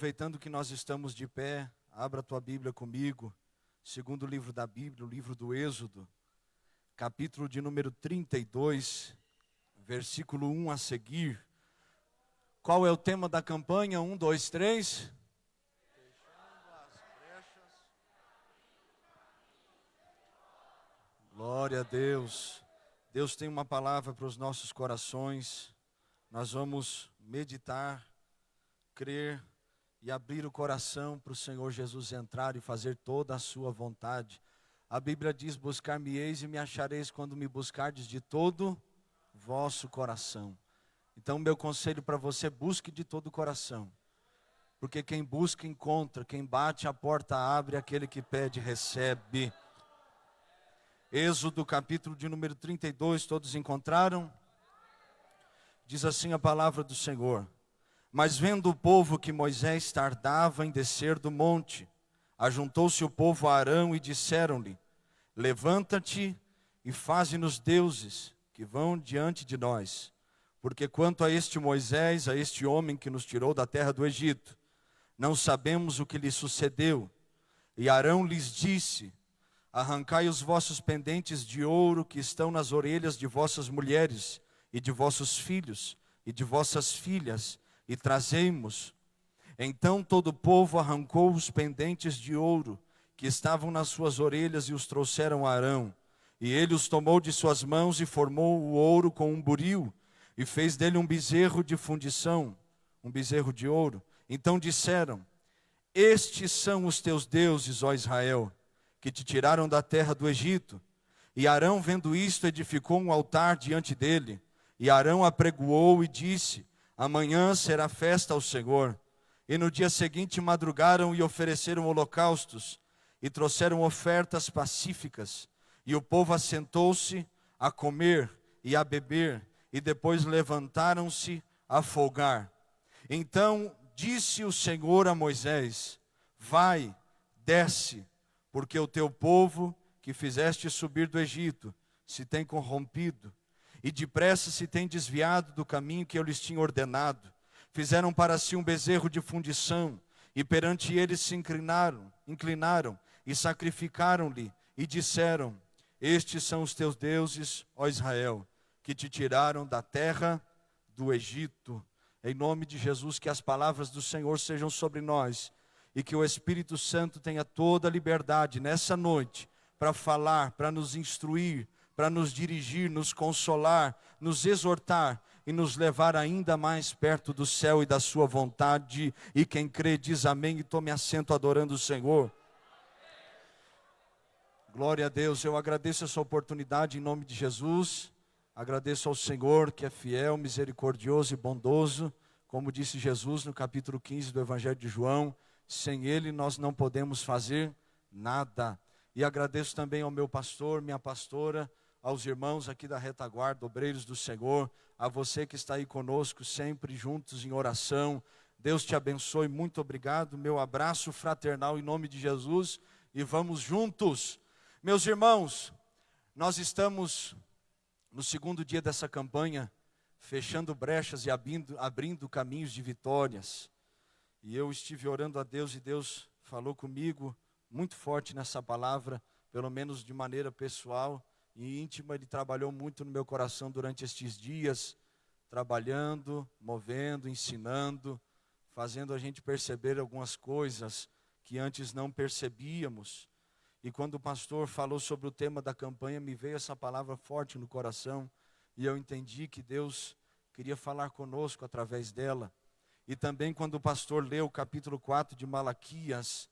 Aproveitando que nós estamos de pé, abra a tua Bíblia comigo, segundo livro da Bíblia, o livro do Êxodo, capítulo de número 32, versículo 1 a seguir. Qual é o tema da campanha? 1, 2, 3. Fechando as brechas. Glória a Deus. Deus tem uma palavra para os nossos corações. Nós vamos meditar, crer e abrir o coração para o Senhor Jesus entrar e fazer toda a sua vontade. A Bíblia diz: buscar-me-eis e me achareis quando me buscardes de todo vosso coração. Então meu conselho para você: busque de todo o coração. Porque quem busca encontra, quem bate a porta abre, aquele que pede recebe. Êxodo capítulo de número 32, todos encontraram? Diz assim a palavra do Senhor: mas vendo o povo que Moisés tardava em descer do monte, ajuntou-se o povo a Arão e disseram-lhe: levanta-te e faze-nos deuses que vão diante de nós. Porque quanto a este Moisés, a este homem que nos tirou da terra do Egito, não sabemos o que lhe sucedeu. E Arão lhes disse: arrancai os vossos pendentes de ouro que estão nas orelhas de vossas mulheres e de vossos filhos e de vossas filhas, e trazei-mos. Então todo o povo arrancou os pendentes de ouro que estavam nas suas orelhas e os trouxeram a Arão. E ele os tomou de suas mãos e formou o ouro com um buril, e fez dele um bezerro de fundição, um bezerro de ouro. Então disseram: estes são os teus deuses, ó Israel, que te tiraram da terra do Egito. E Arão, vendo isto, edificou um altar diante dele. E Arão apregoou e disse: amanhã será festa ao Senhor. E no dia seguinte madrugaram e ofereceram holocaustos, e trouxeram ofertas pacíficas. E o povo assentou-se a comer e a beber, e depois levantaram-se a folgar. Então disse o Senhor a Moisés: vai, desce, porque o teu povo que fizeste subir do Egito se tem corrompido, e depressa se tem desviado do caminho que eu lhes tinha ordenado. Fizeram para si um bezerro de fundição, e perante ele se inclinaram e sacrificaram-lhe, e disseram: estes são os teus deuses, ó Israel, que te tiraram da terra do Egito. Em nome de Jesus, que as palavras do Senhor sejam sobre nós, e que o Espírito Santo tenha toda a liberdade nessa noite para falar, para nos instruir, para nos dirigir, nos consolar, nos exortar e nos levar ainda mais perto do céu e da sua vontade. E quem crê diz amém e tome assento adorando o Senhor. Glória a Deus. Eu agradeço essa oportunidade em nome de Jesus. Agradeço ao Senhor que é fiel, misericordioso e bondoso. Como disse Jesus no capítulo 15 do Evangelho de João: sem Ele nós não podemos fazer nada. E agradeço também ao meu pastor, minha pastora, aos irmãos aqui da retaguarda, obreiros do Senhor, a você que está aí conosco, sempre juntos em oração. Deus te abençoe, muito obrigado. Meu abraço fraternal em nome de Jesus, e vamos juntos. Meus irmãos, nós estamos no segundo dia dessa campanha, fechando brechas e abrindo caminhos de vitórias. E eu estive orando a Deus e Deus falou comigo muito forte nessa palavra, pelo menos de maneira pessoal e íntima. Ele trabalhou muito no meu coração durante estes dias, trabalhando, movendo, ensinando, fazendo a gente perceber algumas coisas que antes não percebíamos. E quando o pastor falou sobre o tema da campanha, me veio essa palavra forte no coração, e eu entendi que Deus queria falar conosco através dela. E também quando o pastor leu o capítulo 4 de Malaquias,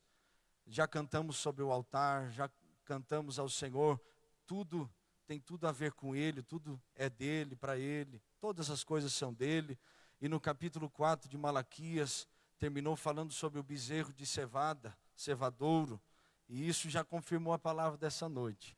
já cantamos sobre o altar, já cantamos ao Senhor, tudo tem tudo a ver com Ele, tudo é dEle, para Ele, todas as coisas são dEle. E no capítulo 4 de Malaquias, terminou falando sobre o bezerro de cevada, cevadouro, e isso já confirmou a palavra dessa noite.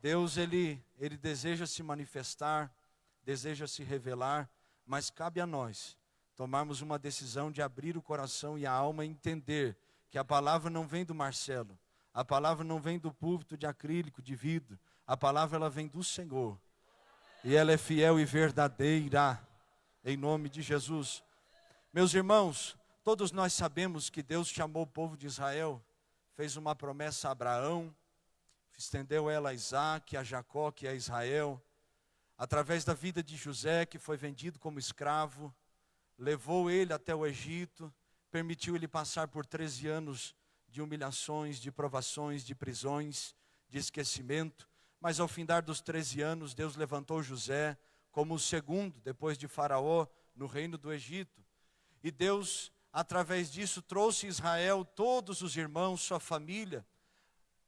Deus, Ele deseja se manifestar, deseja se revelar, mas cabe a nós tomarmos uma decisão de abrir o coração e a alma e entender que a palavra não vem do Marcelo, a palavra não vem do púlpito de acrílico, de vidro, a palavra ela vem do Senhor, e ela é fiel e verdadeira, em nome de Jesus. Meus irmãos, Todos nós sabemos que Deus chamou o povo de Israel, fez uma promessa a Abraão, estendeu ela a Isaac, a Jacó, que é Israel, através da vida de José, que foi vendido como escravo, levou ele até o Egito, permitiu ele passar por 13 anos de humilhações, de provações, de prisões, de esquecimento, mas ao findar dos 13 anos, Deus levantou José como o segundo, depois de Faraó, no reino do Egito. E Deus, através disso, trouxe Israel, todos os irmãos, sua família,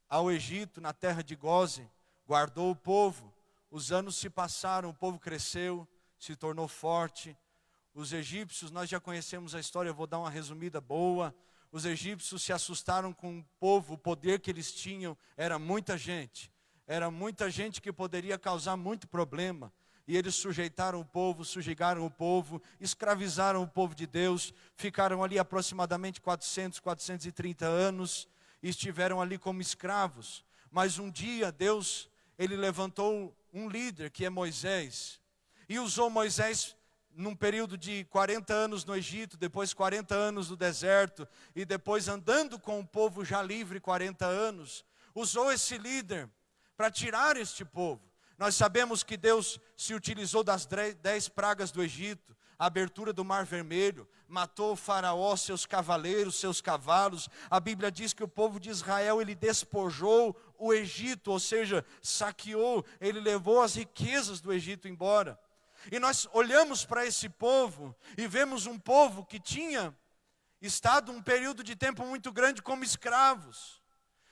ao Egito, na terra de Gósen, guardou o povo. Os anos se passaram, o povo cresceu, se tornou forte. Os egípcios, nós já conhecemos a história, eu vou dar uma resumida boa. Os egípcios se assustaram com o povo, o poder que eles tinham, era muita gente que poderia causar muito problema. E eles sujeitaram o povo, subjugaram o povo, escravizaram o povo de Deus, ficaram ali aproximadamente 430 anos, e estiveram ali como escravos. Mas um dia Deus, ele levantou um líder, que é Moisés, e usou Moisés num período de 40 anos no Egito, depois 40 anos no deserto, e depois andando com o povo já livre 40 anos, usou esse líder para tirar este povo. Nós sabemos que Deus se utilizou das 10 pragas do Egito, a abertura do Mar Vermelho, matou o faraó, seus cavaleiros, seus cavalos. A Bíblia diz que o povo de Israel, ele despojou o Egito, ou seja, saqueou, ele levou as riquezas do Egito embora. E nós olhamos para esse povo e vemos um povo que tinha estado um período de tempo muito grande como escravos.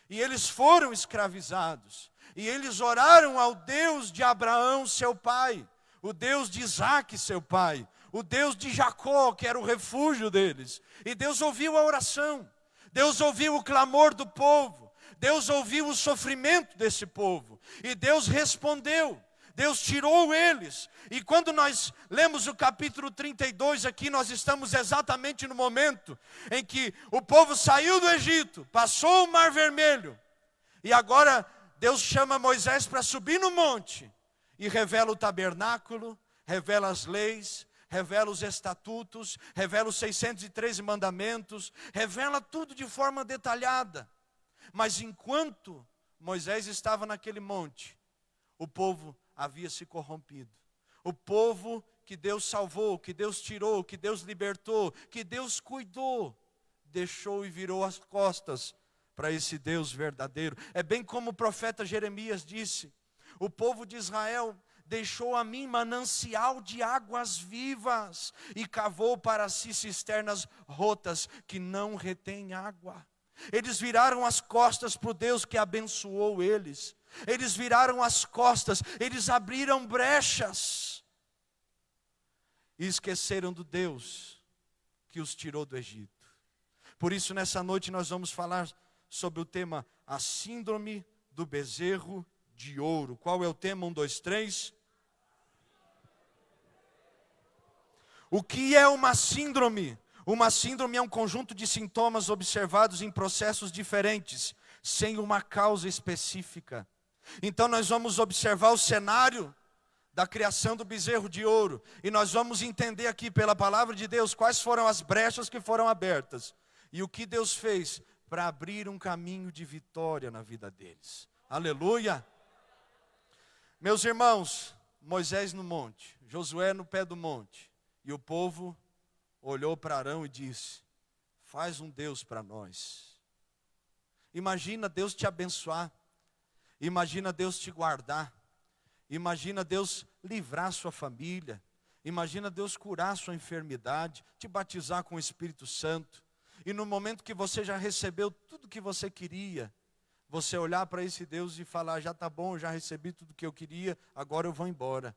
E eles foram escravizados. E eles oraram ao Deus de Abraão, seu pai, o Deus de Isaac, seu pai, o Deus de Jacó, que era o refúgio deles. E Deus ouviu a oração, Deus ouviu o clamor do povo, Deus ouviu o sofrimento desse povo. E Deus respondeu, Deus tirou eles. E quando nós lemos o capítulo 32 aqui, nós estamos exatamente no momento em que o povo saiu do Egito, passou o Mar Vermelho, e agora Deus chama Moisés para subir no monte e revela o tabernáculo, revela as leis, revela os estatutos, revela os 613 mandamentos, revela tudo de forma detalhada. Mas enquanto Moisés estava naquele monte, o povo havia se corrompido. O povo que Deus salvou, que Deus tirou, que Deus libertou, que Deus cuidou, deixou e virou as costas para esse Deus verdadeiro. É bem como o profeta Jeremias disse: o povo de Israel deixou a mim manancial de águas vivas e cavou para si cisternas rotas que não retêm água. Eles viraram as costas para o Deus que abençoou eles. Eles viraram as costas, eles abriram brechas e esqueceram do Deus que os tirou do Egito. Por isso, nessa noite nós vamos falar sobre o tema, a síndrome do bezerro de ouro. Qual é o tema? 1, 2, 3. O que é uma síndrome? Uma síndrome é um conjunto de sintomas observados em processos diferentes, sem uma causa específica. Então nós vamos observar o cenário da criação do bezerro de ouro, e nós vamos entender aqui pela palavra de Deus quais foram as brechas que foram abertas, e o que Deus fez para abrir um caminho de vitória na vida deles. Aleluia! Meus irmãos, Moisés no monte, Josué no pé do monte, e o povo olhou para Arão e disse: faz um Deus para nós. Imagina Deus te abençoar, imagina Deus te guardar, imagina Deus livrar sua família, imagina Deus curar sua enfermidade, te batizar com o Espírito Santo. E no momento que você já recebeu tudo que você queria, você olhar para esse Deus e falar: já está bom, eu já recebi tudo que eu queria, agora eu vou embora.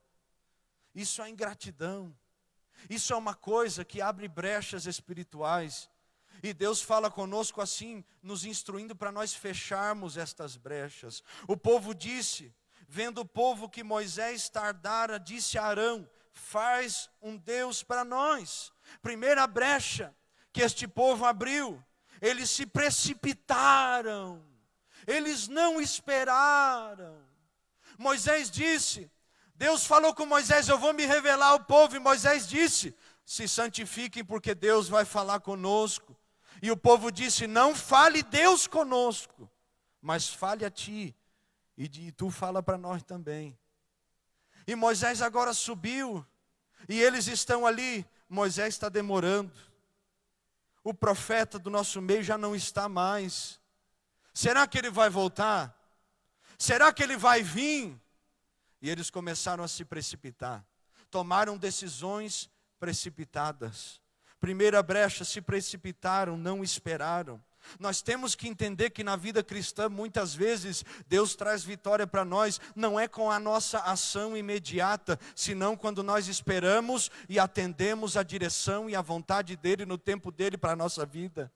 Isso é ingratidão. Isso é uma coisa que abre brechas espirituais. E Deus fala conosco assim, nos instruindo para nós fecharmos estas brechas. O povo disse, vendo o povo que Moisés tardara, disse a Arão: faz um Deus para nós. Primeira brecha que este povo abriu, eles se precipitaram, eles não esperaram. Moisés disse, Deus falou com Moisés: eu vou me revelar ao povo, e Moisés disse: se santifiquem porque Deus vai falar conosco. E o povo disse, não fale Deus conosco, mas fale a ti, e tu fala para nós também. E Moisés agora subiu, e eles estão ali. Moisés está demorando, o profeta do nosso meio já não está mais. Será que ele vai voltar? Será que ele vai vir? E eles começaram a se precipitar, tomaram decisões precipitadas. Primeira brecha, se precipitaram, não esperaram. Nós temos que entender que na vida cristã, muitas vezes, Deus traz vitória para nós, não é com a nossa ação imediata, senão quando nós esperamos e atendemos a direção e a vontade dEle no tempo dEle para a nossa vida.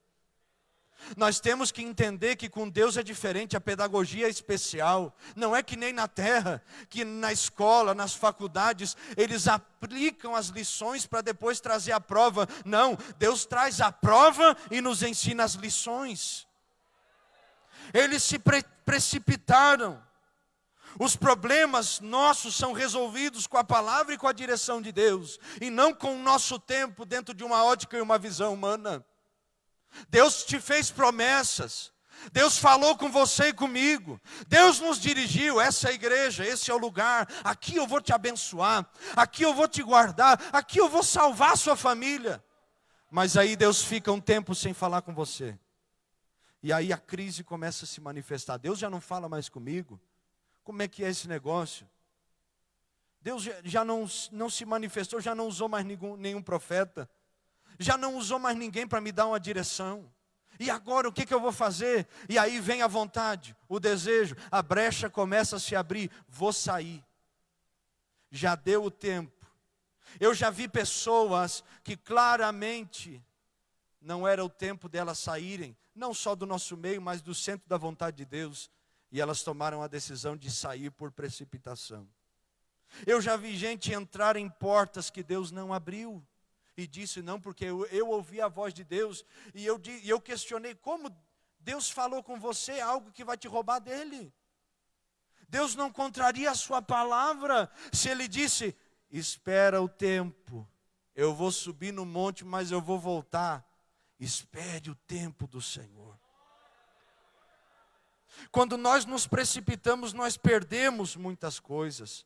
Nós temos que entender que com Deus é diferente, a pedagogia é especial. Não é que nem na terra, que na escola, nas faculdades, eles aplicam as lições para depois trazer a prova. Não, Deus traz a prova e nos ensina as lições. Eles se precipitaram. Os problemas nossos são resolvidos com a palavra e com a direção de Deus, e não com o nosso tempo dentro de uma ótica e uma visão humana. Deus te fez promessas, Deus falou com você e comigo, Deus nos dirigiu, essa é a igreja, esse é o lugar, aqui eu vou te abençoar, aqui eu vou te guardar, aqui eu vou salvar a sua família. Mas aí Deus fica um tempo sem falar com você, e aí a crise começa a se manifestar. Deus já não fala mais comigo, como é que é esse negócio? Deus já não se manifestou, já não usou mais nenhum profeta, já não usou mais ninguém para me dar uma direção. E agora o que eu vou fazer? E aí vem a vontade, o desejo, a brecha começa a se abrir. Vou sair. Já deu o tempo. Eu já vi pessoas que claramente não era o tempo delas saírem, não só do nosso meio, mas do centro da vontade de Deus. E elas tomaram a decisão de sair por precipitação. Eu já vi gente entrar em portas que Deus não abriu. E disse não, porque eu ouvi a voz de Deus, e eu questionei, como Deus falou com você algo que vai te roubar dele? Deus não contraria a sua palavra, se Ele disse, espera o tempo, eu vou subir no monte, mas eu vou voltar. Espere o tempo do Senhor. Quando nós nos precipitamos, nós perdemos muitas coisas.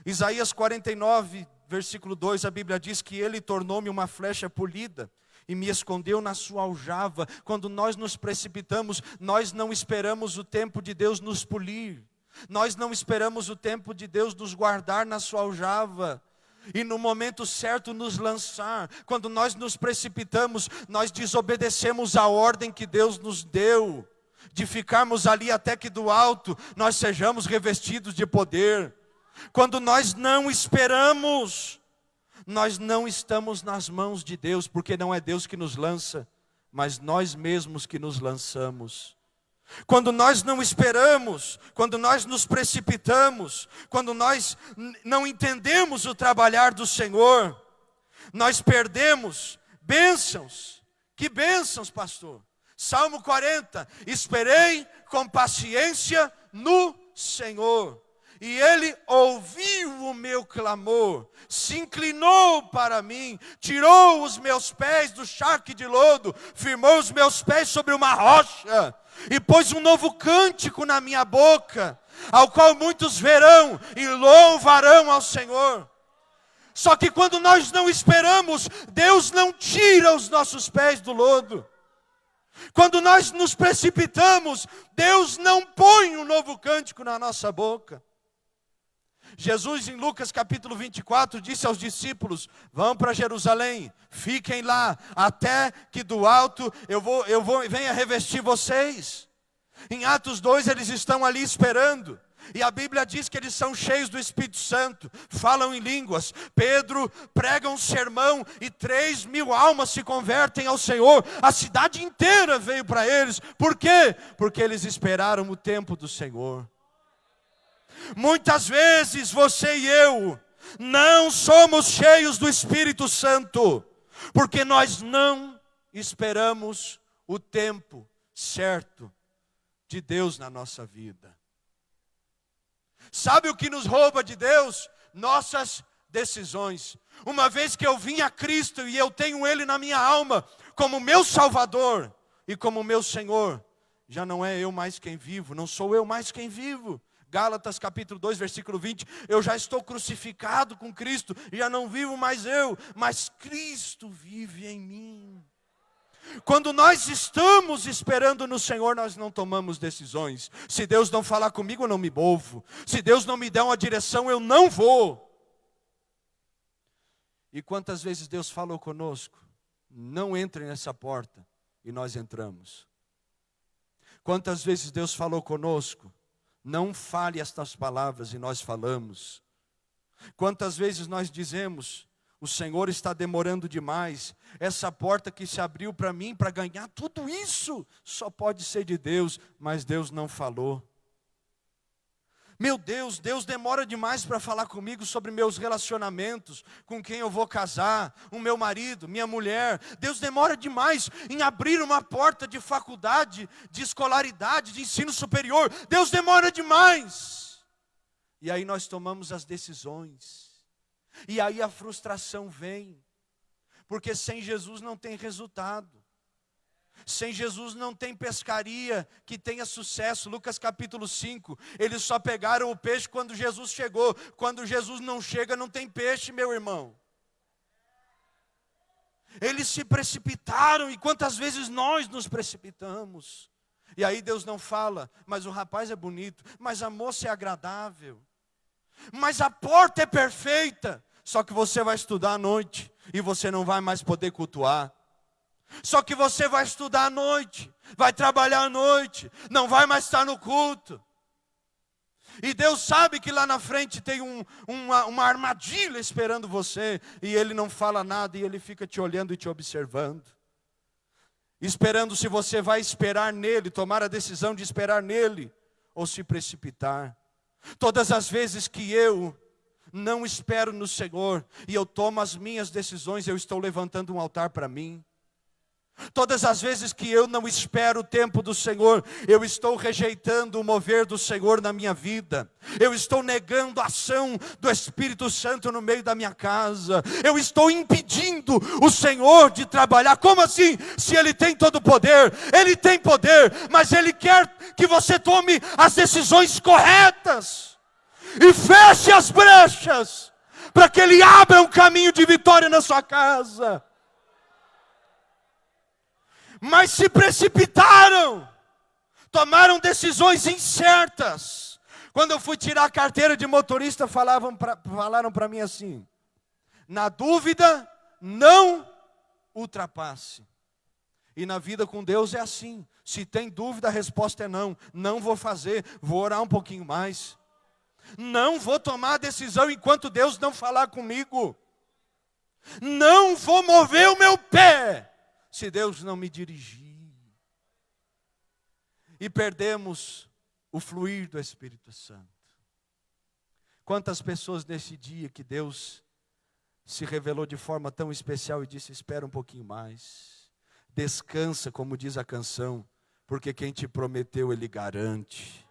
Isaías 49, versículo 2, a Bíblia diz que Ele tornou-me uma flecha polida e me escondeu na sua aljava. Quando nós nos precipitamos, nós não esperamos o tempo de Deus nos polir. Nós não esperamos o tempo de Deus nos guardar na sua aljava e no momento certo nos lançar. Quando nós nos precipitamos, nós desobedecemos a ordem que Deus nos deu, de ficarmos ali até que do alto nós sejamos revestidos de poder. Quando nós não esperamos, nós não estamos nas mãos de Deus, porque não é Deus que nos lança, mas nós mesmos que nos lançamos. Quando nós não esperamos, quando nós nos precipitamos, quando nós não entendemos o trabalhar do Senhor, nós perdemos bênçãos. Que bênçãos, pastor? Salmo 40, esperei com paciência no Senhor. E Ele ouviu o meu clamor, se inclinou para mim, tirou os meus pés do charque de lodo, firmou os meus pés sobre uma rocha, e pôs um novo cântico na minha boca, ao qual muitos verão e louvarão ao Senhor. Só que quando nós não esperamos, Deus não tira os nossos pés do lodo. Quando nós nos precipitamos, Deus não põe um novo cântico na nossa boca. Jesus em Lucas capítulo 24 disse aos discípulos, vão para Jerusalém, fiquem lá, até que do alto venha revestir vocês. Em Atos 2 eles estão ali esperando, e a Bíblia diz que eles são cheios do Espírito Santo, falam em línguas. Pedro prega um sermão e 3.000 almas se convertem ao Senhor. A cidade inteira veio para eles. Por quê? Porque eles esperaram o tempo do Senhor. Muitas vezes você e eu não somos cheios do Espírito Santo, porque nós não esperamos o tempo certo de Deus na nossa vida. Sabe o que nos rouba de Deus? Nossas decisões. Uma vez que eu vim a Cristo e eu tenho Ele na minha alma como meu Salvador e como meu Senhor, já não é eu mais quem vivo, não sou eu mais quem vivo. Gálatas capítulo 2, versículo 20, eu já estou crucificado com Cristo, já não vivo mais eu, mas Cristo vive em mim. Quando nós estamos esperando no Senhor, nós não tomamos decisões. Se Deus não falar comigo, eu não me movo. Se Deus não me der uma direção, eu não vou. E quantas vezes Deus falou conosco, não entre nessa porta, e nós entramos. Quantas vezes Deus falou conosco, não fale estas palavras, e nós falamos. Quantas vezes nós dizemos, o Senhor está demorando demais, essa porta que se abriu para mim, para ganhar tudo isso, só pode ser de Deus, mas Deus não falou. Meu Deus, Deus demora demais para falar comigo sobre meus relacionamentos, com quem eu vou casar, o meu marido, minha mulher. Deus demora demais em abrir uma porta de faculdade, de escolaridade, de ensino superior. Deus demora demais. E aí nós tomamos as decisões. E aí a frustração vem. Porque sem Jesus não tem resultado. Sem Jesus não tem pescaria que tenha sucesso. Lucas capítulo 5, eles só pegaram o peixe quando Jesus chegou. Quando Jesus não chega, não tem peixe, meu irmão. Eles se precipitaram, e quantas vezes nós nos precipitamos. E aí Deus não fala, mas o rapaz é bonito, mas a moça é agradável, mas a porta é perfeita. Só que você vai estudar à noite, e você não vai mais poder cultuar. Só que você vai estudar à noite, vai trabalhar à noite, não vai mais estar no culto. E Deus sabe que lá na frente tem uma armadilha esperando você, e Ele não fala nada, e Ele fica te olhando e te observando. Esperando se você vai esperar nele, tomar a decisão de esperar nele, ou se precipitar. Todas as vezes que eu não espero no Senhor, e eu tomo as minhas decisões, eu estou levantando um altar para mim. Todas as vezes que eu não espero o tempo do Senhor, eu estou rejeitando o mover do Senhor na minha vida. Eu estou negando a ação do Espírito Santo no meio da minha casa. Eu estou impedindo o Senhor de trabalhar. Como assim? Se Ele tem todo o poder. Ele tem poder, mas Ele quer que você tome as decisões corretas. E feche as brechas, para que Ele abra um caminho de vitória na sua casa. Mas se precipitaram, tomaram decisões incertas. Quando eu fui tirar a carteira de motorista, falaram para mim assim: na dúvida, não ultrapasse. E na vida com Deus é assim. Se tem dúvida, a resposta é não. Não vou fazer, vou orar um pouquinho mais. Não vou tomar a decisão enquanto Deus não falar comigo. Não vou mover o meu pé se Deus não me dirigir. E perdemos o fluir do Espírito Santo. Quantas pessoas nesse dia que Deus se revelou de forma tão especial e disse: espera um pouquinho mais. Descansa, como diz a canção, porque quem te prometeu, Ele garante.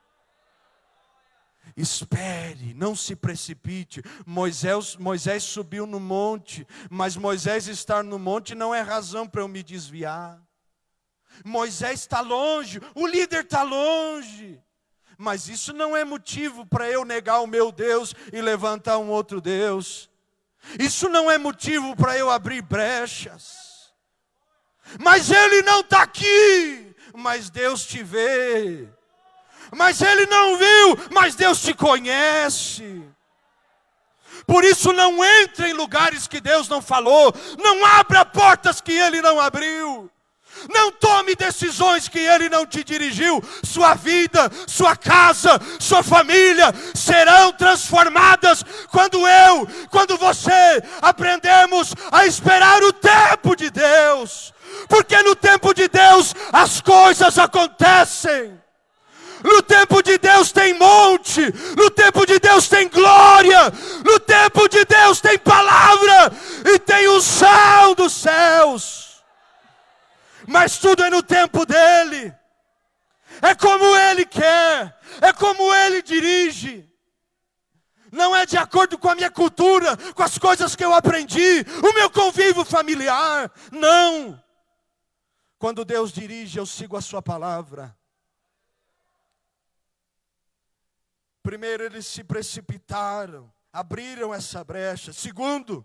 Espere, não se precipite. Moisés subiu no monte, mas Moisés estar no monte não é razão para eu me desviar. Moisés está longe, o líder está longe, mas isso não é motivo para eu negar o meu Deus e levantar um outro Deus. Isso não é motivo para eu abrir brechas. Mas Ele não está aqui, mas Deus te vê. Mas Ele não viu, mas Deus te conhece. Por isso não entre em lugares que Deus não falou. Não abra portas que Ele não abriu. Não tome decisões que Ele não te dirigiu. Sua vida, sua casa, sua família serão transformadas quando você aprendermos a esperar o tempo de Deus. Porque no tempo de Deus as coisas acontecem. No tempo de Deus tem monte, no tempo de Deus tem glória, no tempo de Deus tem palavra e tem o céu dos céus. Mas tudo é no tempo dEle, é como Ele quer, é como Ele dirige. não é de acordo com a minha cultura, com as coisas que eu aprendi, o meu convívio familiar. Não. Quando Deus dirige, eu sigo a sua palavra. Primeiro, eles se precipitaram, abriram essa brecha. Segundo,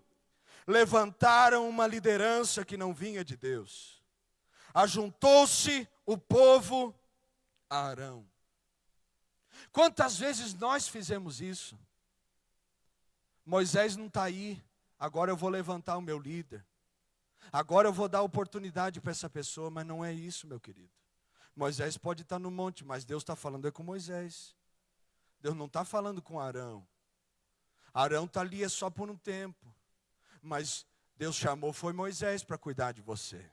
levantaram uma liderança que não vinha de Deus. Ajuntou-se o povo a Arão. Quantas vezes nós fizemos isso? Moisés não está aí, agora eu vou levantar o meu líder. Agora eu vou dar oportunidade para essa pessoa, mas não é isso, meu querido. Moisés pode estar no monte, mas Deus está falando com Moisés. Deus não está falando com Arão. Arão está ali só por um tempo. Mas Deus chamou, foi Moisés para cuidar de você.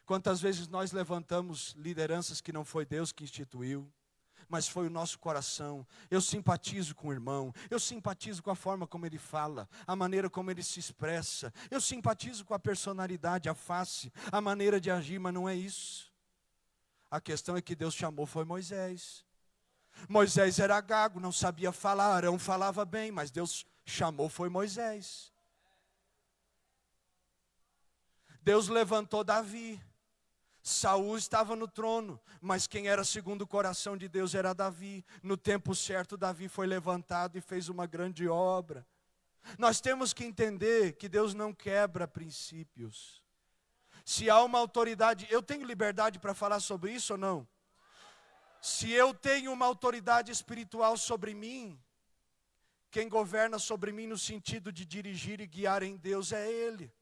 Quantas vezes nós levantamos lideranças que não foi Deus que instituiu, mas foi o nosso coração. Eu simpatizo com o irmão, eu simpatizo com a forma como ele fala, a maneira como ele se expressa, eu simpatizo com a personalidade, a face, a maneira de agir, mas não é isso. A questão é que Deus chamou foi Moisés. Moisés era gago, não sabia falar, Arão falava bem, mas Deus chamou foi Moisés. Deus levantou Davi. Saul estava no trono, mas quem era segundo o coração de Deus era Davi. No tempo certo, Davi foi levantado e fez uma grande obra. Nós temos que entender que Deus não quebra princípios. Se há uma autoridade, eu tenho liberdade para falar sobre isso ou não? Se eu tenho uma autoridade espiritual sobre mim, quem governa sobre mim no sentido de dirigir e guiar em Deus é Ele.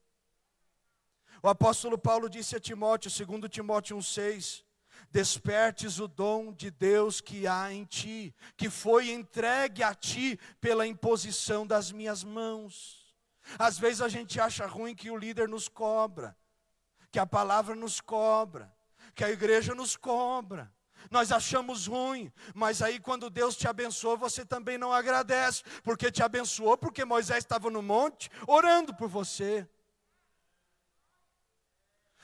O apóstolo Paulo disse a Timóteo, 2 Timóteo 1,6, despertes o dom de Deus que há em ti, que foi entregue a ti pela imposição das minhas mãos. Às vezes a gente acha ruim que o líder nos cobra, que a palavra nos cobra, que a igreja nos cobra. Nós achamos ruim, mas aí quando Deus te abençoa, você também não agradece, porque te abençoou, porque Moisés estava no monte orando por você.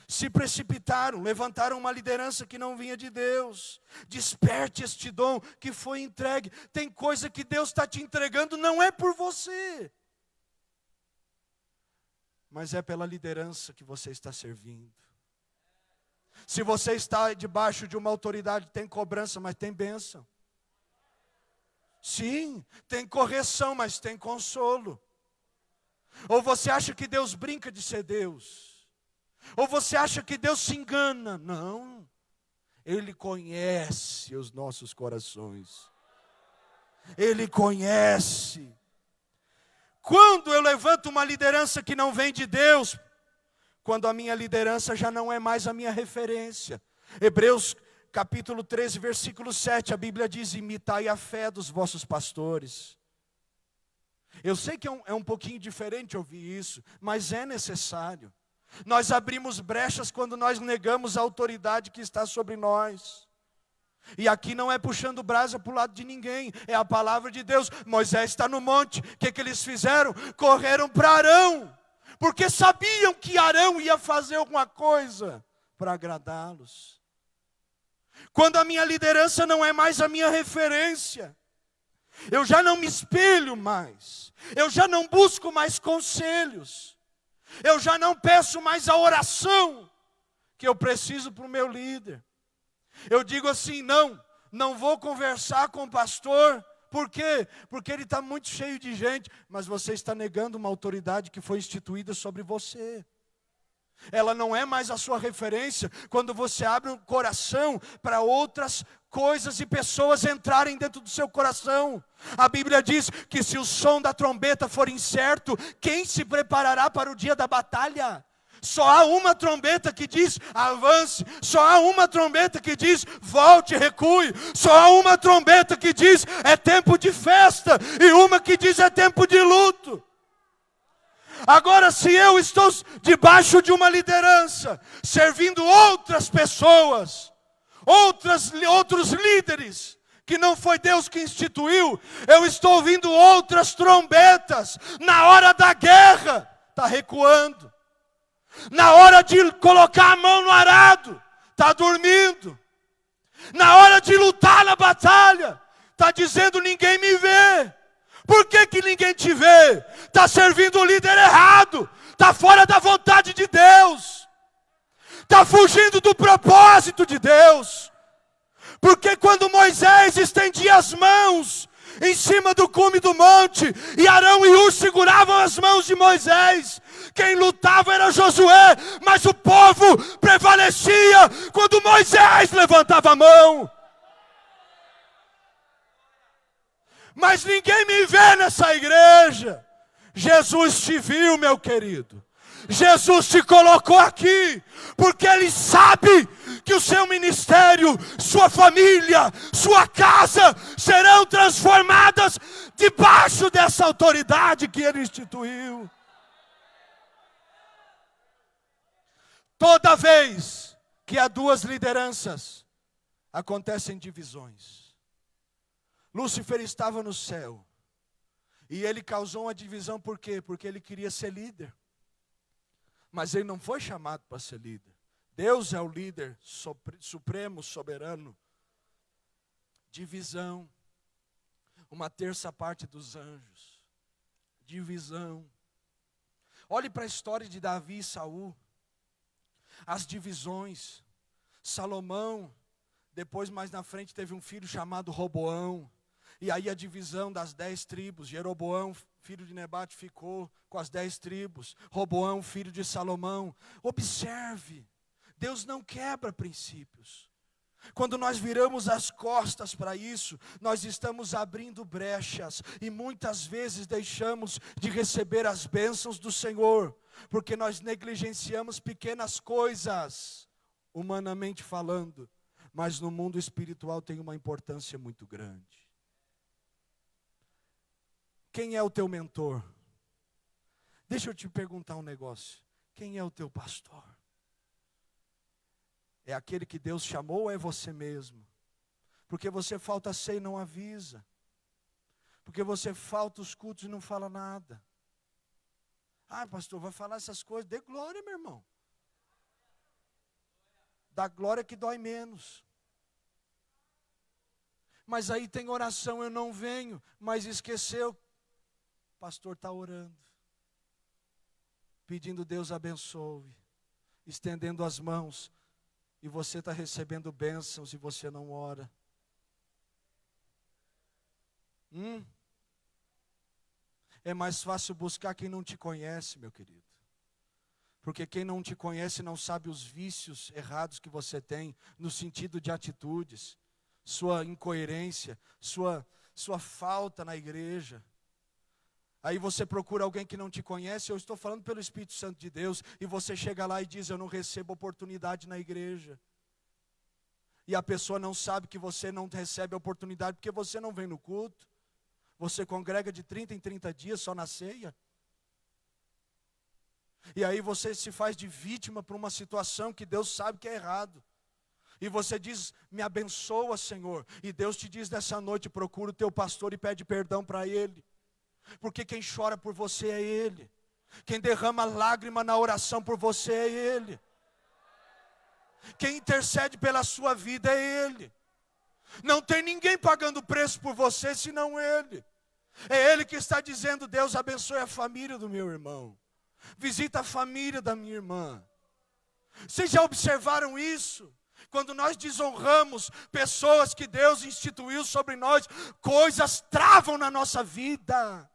Se precipitaram, levantaram uma liderança que não vinha de Deus. Desperte este dom que foi entregue. Tem coisa que Deus está te entregando, não é por você, mas é pela liderança que você está servindo. Se você está debaixo de uma autoridade, tem cobrança, mas tem bênção. Sim, tem correção, mas tem consolo. Ou você acha que Deus brinca de ser Deus? Ou você acha que Deus se engana? Não, Ele conhece os nossos corações. Ele conhece. Quando eu levanto uma liderança que não vem de Deus, quando a minha liderança já não é mais a minha referência. Hebreus capítulo 13, versículo 7, a Bíblia diz, imitai a fé dos vossos pastores. Eu sei que é um pouquinho diferente ouvir isso, mas é necessário. Nós abrimos brechas quando nós negamos a autoridade que está sobre nós. E aqui não é puxando brasa para o lado de ninguém, é a palavra de Deus. Moisés está no monte, o que eles fizeram? Correram para Arão, porque sabiam que Arão ia fazer alguma coisa para agradá-los. Quando a minha liderança não é mais a minha referência, eu já não me espelho mais, eu já não busco mais conselhos, eu já não peço mais a oração que eu preciso para o meu líder. Eu digo assim, não vou conversar com o pastor. Por quê? Porque ele está muito cheio de gente, mas você está negando uma autoridade que foi instituída sobre você. Ela não é mais a sua referência quando você abre o coração para outras coisas e pessoas entrarem dentro do seu coração. A Bíblia diz que se o som da trombeta for incerto, quem se preparará para o dia da batalha? Só há uma trombeta que diz avance, só há uma trombeta que diz volte, recue, só há uma trombeta que diz é tempo de festa e uma que diz é tempo de luto. Agora, se eu estou debaixo de uma liderança, servindo outras pessoas, outros líderes, que não foi Deus que instituiu, eu estou ouvindo outras trombetas. Na hora da guerra, está recuando. Na hora de colocar a mão no arado, está dormindo. Na hora de lutar na batalha, está dizendo ninguém me vê. Por que que ninguém te vê? Está servindo o líder errado. Está fora da vontade de Deus. Está fugindo do propósito de Deus. Porque quando Moisés estendia as mãos em cima do cume do monte, e Arão e Hur seguravam as mãos de Moisés, quem lutava era Josué, mas o povo prevalecia quando Moisés levantava a mão. Mas ninguém me vê nessa igreja. Jesus te viu, meu querido. Jesus te colocou aqui, porque Ele sabe que o seu ministério, sua família, sua casa serão transformadas debaixo dessa autoridade que Ele instituiu. Toda vez que há duas lideranças, acontecem divisões. Lúcifer estava no céu, e ele causou uma divisão por quê? Porque ele queria ser líder. Mas ele não foi chamado para ser líder. Deus é o líder supremo, soberano. Divisão. Uma terça parte dos anjos. Divisão. Olhe para a história de Davi e Saul. As divisões. Salomão, depois mais na frente, teve um filho chamado Roboão. E aí a divisão das 10 tribos. Jeroboão, filho de Nebate, ficou com as 10 tribos. Roboão, filho de Salomão. Observe, Deus não quebra princípios. Quando nós viramos as costas para isso, nós estamos abrindo brechas. E muitas vezes deixamos de receber as bênçãos do Senhor. Porque nós negligenciamos pequenas coisas, humanamente falando. Mas no mundo espiritual tem uma importância muito grande. Quem é o teu mentor? Deixa eu te perguntar um negócio. Quem é o teu pastor? É aquele que Deus chamou ou é você mesmo? Porque você falta a ceia e não avisa. Porque você falta os cultos e não fala nada. Ah, pastor, vai falar essas coisas. Dê glória, meu irmão. Dá glória que dói menos. Mas aí tem oração, eu não venho, mas esqueceu. O pastor está orando, pedindo Deus abençoe, estendendo as mãos, e você está recebendo bênçãos e você não ora. É mais fácil buscar quem não te conhece, meu querido. Porque quem não te conhece não sabe os vícios errados que você tem, no sentido de atitudes, sua incoerência, sua falta na igreja. Aí você procura alguém que não te conhece, eu estou falando pelo Espírito Santo de Deus, e você chega lá e diz, eu não recebo oportunidade na igreja. E a pessoa não sabe que você não recebe oportunidade, porque você não vem no culto. Você congrega de 30 em 30 dias só na ceia. E aí você se faz de vítima para uma situação que Deus sabe que é errado. E você diz, me abençoa, Senhor. E Deus te diz nessa noite, procura o teu pastor e pede perdão para ele. Porque quem chora por você é Ele. Quem derrama lágrima na oração por você é Ele. Quem intercede pela sua vida é Ele. Não tem ninguém pagando preço por você senão Ele. É Ele que está dizendo, Deus abençoe a família do meu irmão. Visita a família da minha irmã. Vocês já observaram isso? Quando nós desonramos pessoas que Deus instituiu sobre nós, coisas travam na nossa vida.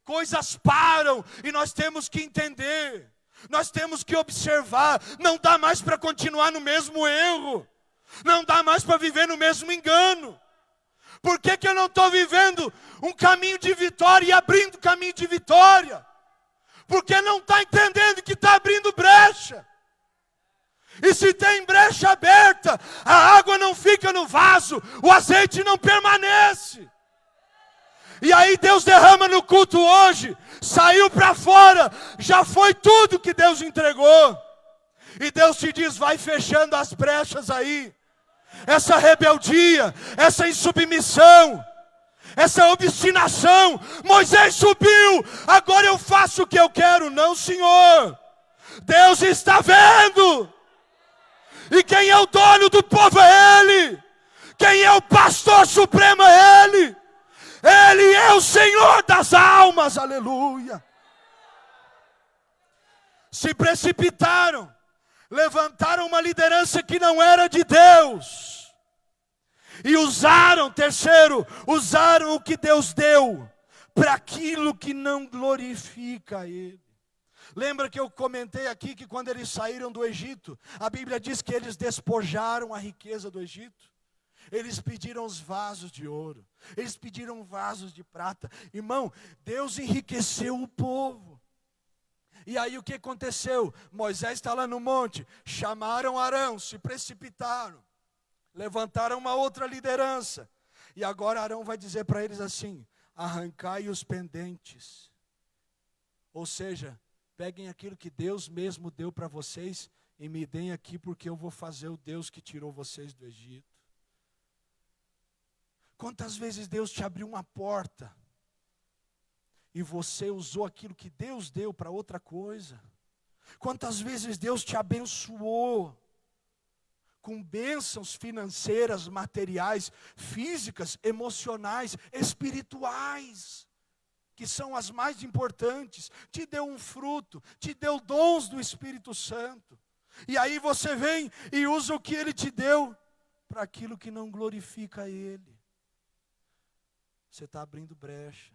Coisas param e nós temos que entender. Nós temos que observar. Não dá mais para continuar no mesmo erro. Não dá mais para viver no mesmo engano. Por que eu não estou vivendo um caminho de vitória e abrindo caminho de vitória? Porque não está entendendo que está abrindo brecha. E se tem brecha aberta, a água não fica no vaso, o azeite não permanece. E aí Deus derrama no culto hoje, saiu para fora, já foi tudo que Deus entregou. E Deus te diz, vai fechando as brechas aí. Essa rebeldia, essa insubmissão, essa obstinação. Moisés subiu, agora eu faço o que eu quero. Não, Senhor. Deus está vendo. E quem é o dono do povo é Ele. Quem é o pastor supremo é Ele. Ele é o Senhor das almas, aleluia. Se precipitaram, levantaram uma liderança que não era de Deus. E usaram, terceiro, usaram o que Deus deu para aquilo que não glorifica a Ele. Lembra que eu comentei aqui que quando eles saíram do Egito, a Bíblia diz que eles despojaram a riqueza do Egito? Eles pediram os vasos de ouro, eles pediram vasos de prata. Irmão, Deus enriqueceu o povo. E aí o que aconteceu? Moisés está lá no monte, chamaram Arão, se precipitaram, levantaram uma outra liderança. E agora Arão vai dizer para eles assim: arrancai os pendentes. Ou seja, peguem aquilo que Deus mesmo deu para vocês e me deem aqui, porque eu vou fazer o Deus que tirou vocês do Egito. Quantas vezes Deus te abriu uma porta e você usou aquilo que Deus deu para outra coisa? Quantas vezes Deus te abençoou com bênçãos financeiras, materiais, físicas, emocionais, espirituais, que são as mais importantes, te deu um fruto, te deu dons do Espírito Santo, e aí você vem e usa o que Ele te deu para aquilo que não glorifica Ele. Você está abrindo brecha.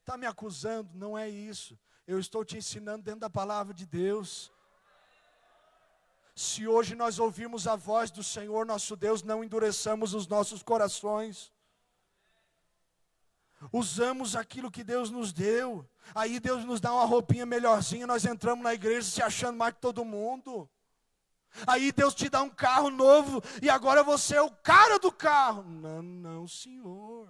Está me acusando? Não é isso. Eu estou te ensinando dentro da palavra de Deus. Se hoje nós ouvirmos a voz do Senhor nosso Deus, não endureçamos os nossos corações. Usamos aquilo que Deus nos deu. Aí Deus nos dá uma roupinha melhorzinha, nós entramos na igreja se achando mais que todo mundo. Aí Deus te dá um carro novo e agora você é o cara do carro. Não, não, Senhor.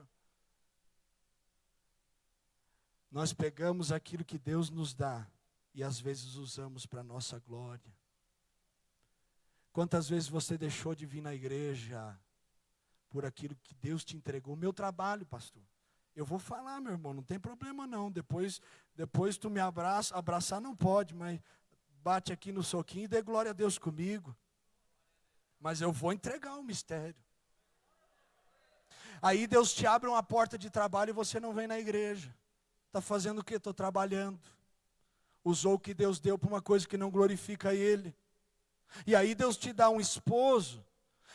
Nós pegamos aquilo que Deus nos dá e às vezes usamos para a nossa glória. Quantas vezes você deixou de vir na igreja por aquilo que Deus te entregou? Meu trabalho, pastor. Eu vou falar, meu irmão, não tem problema não. Depois tu me abraça, abraçar não pode, mas bate aqui no soquinho e dê glória a Deus comigo. Mas eu vou entregar o mistério. Aí Deus te abre uma porta de trabalho e você não vem na igreja. Está fazendo o quê? Estou trabalhando. Usou o que Deus deu para uma coisa que não glorifica Ele. E aí Deus te dá um esposo.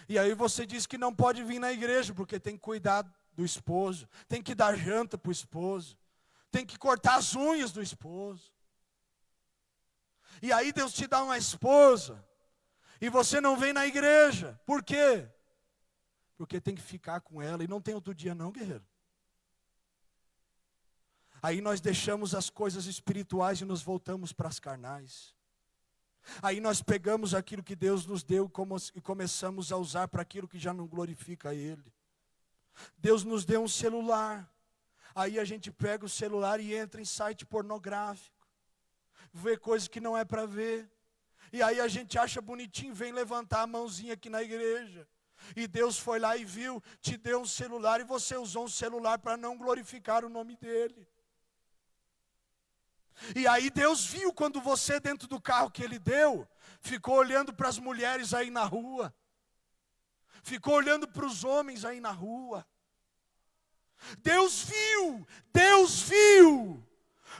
E aí você diz que não pode vir na igreja, porque tem que cuidar do esposo. Tem que dar janta para o esposo. Tem que cortar as unhas do esposo. E aí Deus te dá uma esposa. E você não vem na igreja. Por quê? Porque tem que ficar com ela. E não tem outro dia não, guerreiro. Aí nós deixamos as coisas espirituais e nos voltamos para as carnais. Aí nós pegamos aquilo que Deus nos deu e começamos a usar para aquilo que já não glorifica Ele. Deus nos deu um celular. Aí a gente pega o celular e entra em site pornográfico. Vê coisas que não é para ver. E aí a gente acha bonitinho, vem levantar a mãozinha aqui na igreja. E Deus foi lá e viu, te deu um celular e você usou um celular para não glorificar o nome dEle. E aí Deus viu quando você dentro do carro que Ele deu, ficou olhando para as mulheres aí na rua. Ficou olhando para os homens aí na rua. Deus viu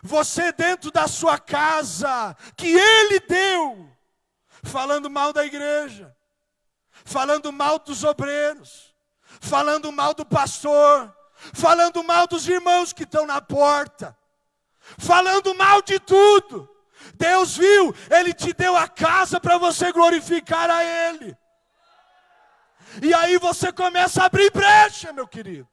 você dentro da sua casa, que Ele deu, falando mal da igreja, falando mal dos obreiros, falando mal do pastor, falando mal dos irmãos que estão na porta, falando mal de tudo. Deus viu, Ele te deu a casa para você glorificar a Ele. E aí você começa a abrir brecha, meu querido.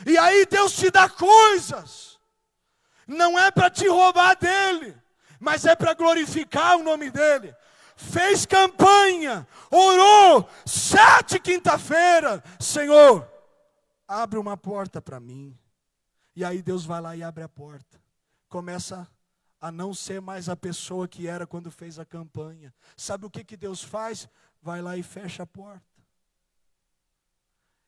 E aí Deus te dá coisas, não é para te roubar dEle, mas é para glorificar o nome dEle. Fez campanha, orou 7 quinta-feira, Senhor, abre uma porta para mim. E aí Deus vai lá e abre a porta. Começa a não ser mais a pessoa que era quando fez a campanha. Sabe o que Deus faz? Vai lá e fecha a porta.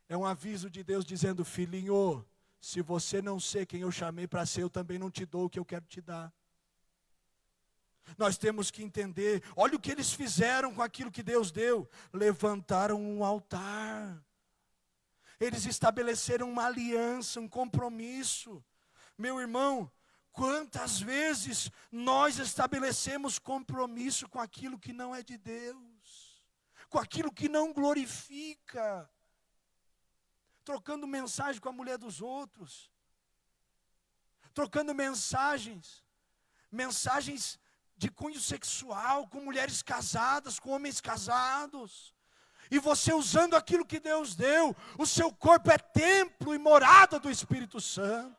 É um aviso de Deus dizendo: filhinho, se você não ser quem eu chamei para ser, eu também não te dou o que eu quero te dar. Nós temos que entender, olha o que eles fizeram com aquilo que Deus deu. Levantaram um altar. Eles estabeleceram uma aliança, um compromisso. Meu irmão, quantas vezes nós estabelecemos compromisso com aquilo que não é de Deus, com aquilo que não glorifica, trocando mensagem com a mulher dos outros, trocando mensagens de cunho sexual, com mulheres casadas, com homens casados, e você usando aquilo que Deus deu. O seu corpo é templo e morada do Espírito Santo.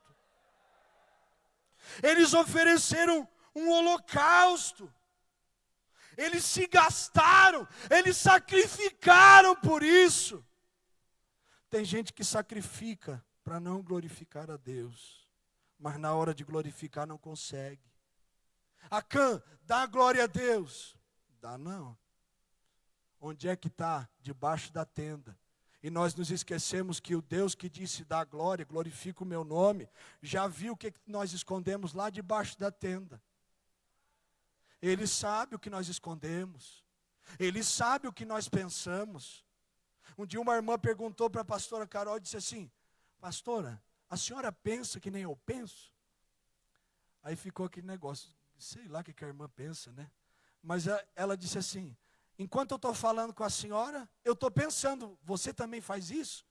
Eles ofereceram um holocausto, eles se gastaram, eles sacrificaram por isso. Tem gente que sacrifica para não glorificar a Deus, mas na hora de glorificar não consegue. Acã, dá glória a Deus. Dá não. Onde é que está? Debaixo da tenda. E nós nos esquecemos que o Deus que disse dá glória, glorifica o meu nome, já viu o que nós escondemos lá debaixo da tenda. Ele sabe o que nós escondemos. Ele sabe o que nós pensamos. Um dia uma irmã perguntou para a pastora Carol e disse assim: pastora, a senhora pensa que nem eu penso? Aí ficou aquele negócio, sei lá o que a irmã pensa, né? Mas ela disse assim: enquanto eu estou falando com a senhora, eu estou pensando, você também faz isso?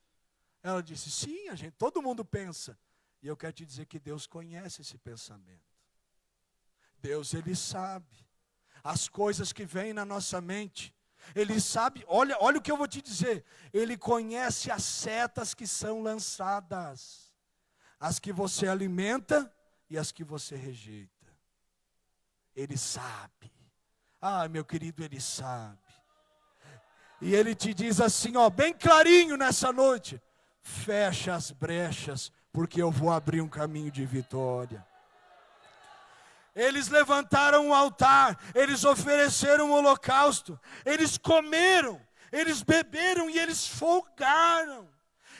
Ela disse: sim, todo mundo pensa. E eu quero te dizer que Deus conhece esse pensamento. Deus, Ele sabe as coisas que vêm na nossa mente. Ele sabe, olha o que eu vou te dizer. Ele conhece as setas que são lançadas, as que você alimenta e as que você rejeita. Ele sabe. Ah, meu querido, Ele sabe. E Ele te diz assim, ó, bem clarinho nessa noite: fecha as brechas, porque eu vou abrir um caminho de vitória. Eles levantaram um altar, eles ofereceram um holocausto, eles comeram, eles beberam e eles folgaram.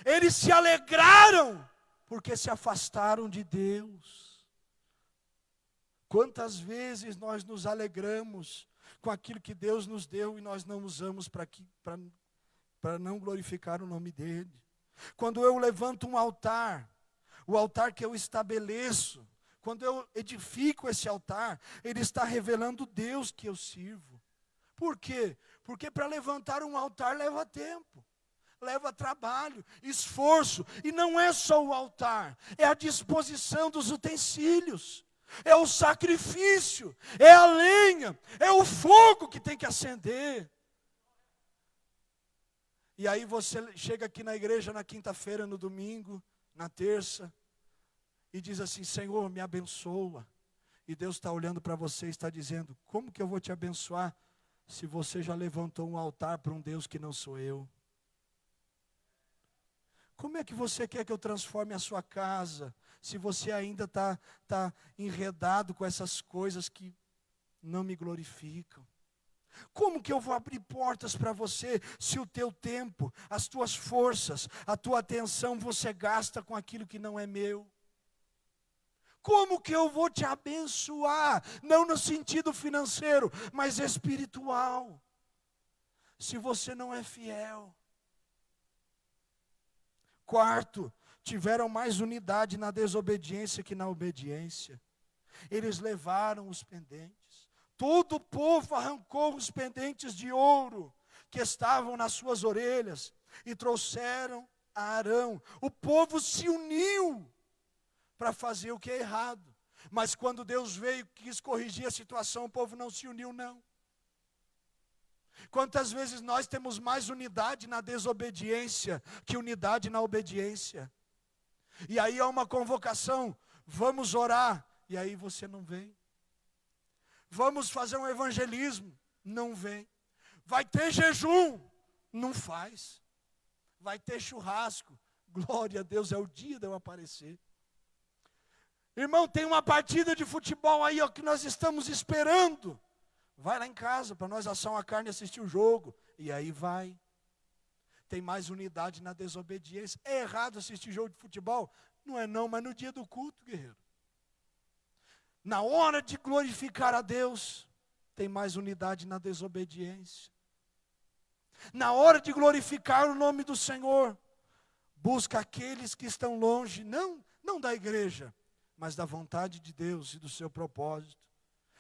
Eles se alegraram, porque se afastaram de Deus. Quantas vezes nós nos alegramos com aquilo que Deus nos deu e nós não usamos para não glorificar o nome dEle. Quando eu levanto um altar, o altar que eu estabeleço, quando eu edifico esse altar, ele está revelando o Deus que eu sirvo. Por quê? Porque para levantar um altar leva tempo, leva trabalho, esforço. E não é só o altar, é a disposição dos utensílios, é o sacrifício, é a lenha, é o fogo que tem que acender. E aí você chega aqui na igreja na quinta-feira, no domingo, na terça, e diz assim: Senhor, me abençoa. E Deus está olhando para você e está dizendo: como que eu vou te abençoar se você já levantou um altar para um Deus que não sou eu? Como é que você quer que eu transforme a sua casa se você ainda está enredado com essas coisas que não me glorificam? Como que eu vou abrir portas para você se o teu tempo, as tuas forças, a tua atenção você gasta com aquilo que não é meu? Como que eu vou te abençoar? Não no sentido financeiro, mas espiritual, se você não é fiel. Quarto, tiveram mais unidade na desobediência que na obediência. Eles levaram os pendentes. Todo o povo arrancou os pendentes de ouro que estavam nas suas orelhas e trouxeram a Arão. O povo se uniu para fazer o que é errado. Mas quando Deus veio e quis corrigir a situação, o povo não se uniu, não. Quantas vezes nós temos mais unidade na desobediência que unidade na obediência? E aí há uma convocação: vamos orar, e aí você não vem. Vamos fazer um evangelismo, não vem. Vai ter jejum, não faz. Vai ter churrasco, glória a Deus, é o dia de eu aparecer. Irmão, tem uma partida de futebol aí, ó, que nós estamos esperando. Vai lá em casa para nós assar uma carne e assistir o jogo. E aí vai. Tem mais unidade na desobediência. É errado assistir jogo de futebol? Não é não, mas no dia do culto, guerreiro. Na hora de glorificar a Deus, tem mais unidade na desobediência. Na hora de glorificar o nome do Senhor, Busca aqueles que estão longe, não da igreja, mas da vontade de Deus e do seu propósito.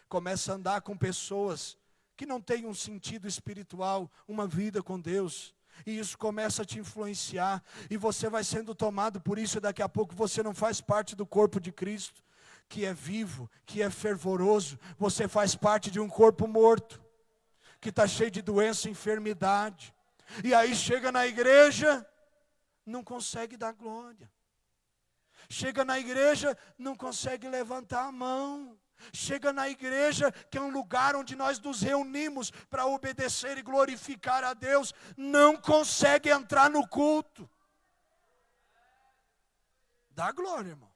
Começa a andar com pessoas que não têm um sentido espiritual, uma vida com Deus. E isso começa a te influenciar. E você vai sendo tomado por isso. E daqui a pouco você não faz parte do corpo de Cristo, que é vivo, que é fervoroso. Você faz parte de um corpo morto, que está cheio de doença e enfermidade. E aí chega na igreja, não consegue dar glória. Chega na igreja, não consegue levantar a mão. Chega na igreja, que é um lugar onde nós nos reunimos para obedecer e glorificar a Deus, não consegue entrar no culto. Dá glória, irmão.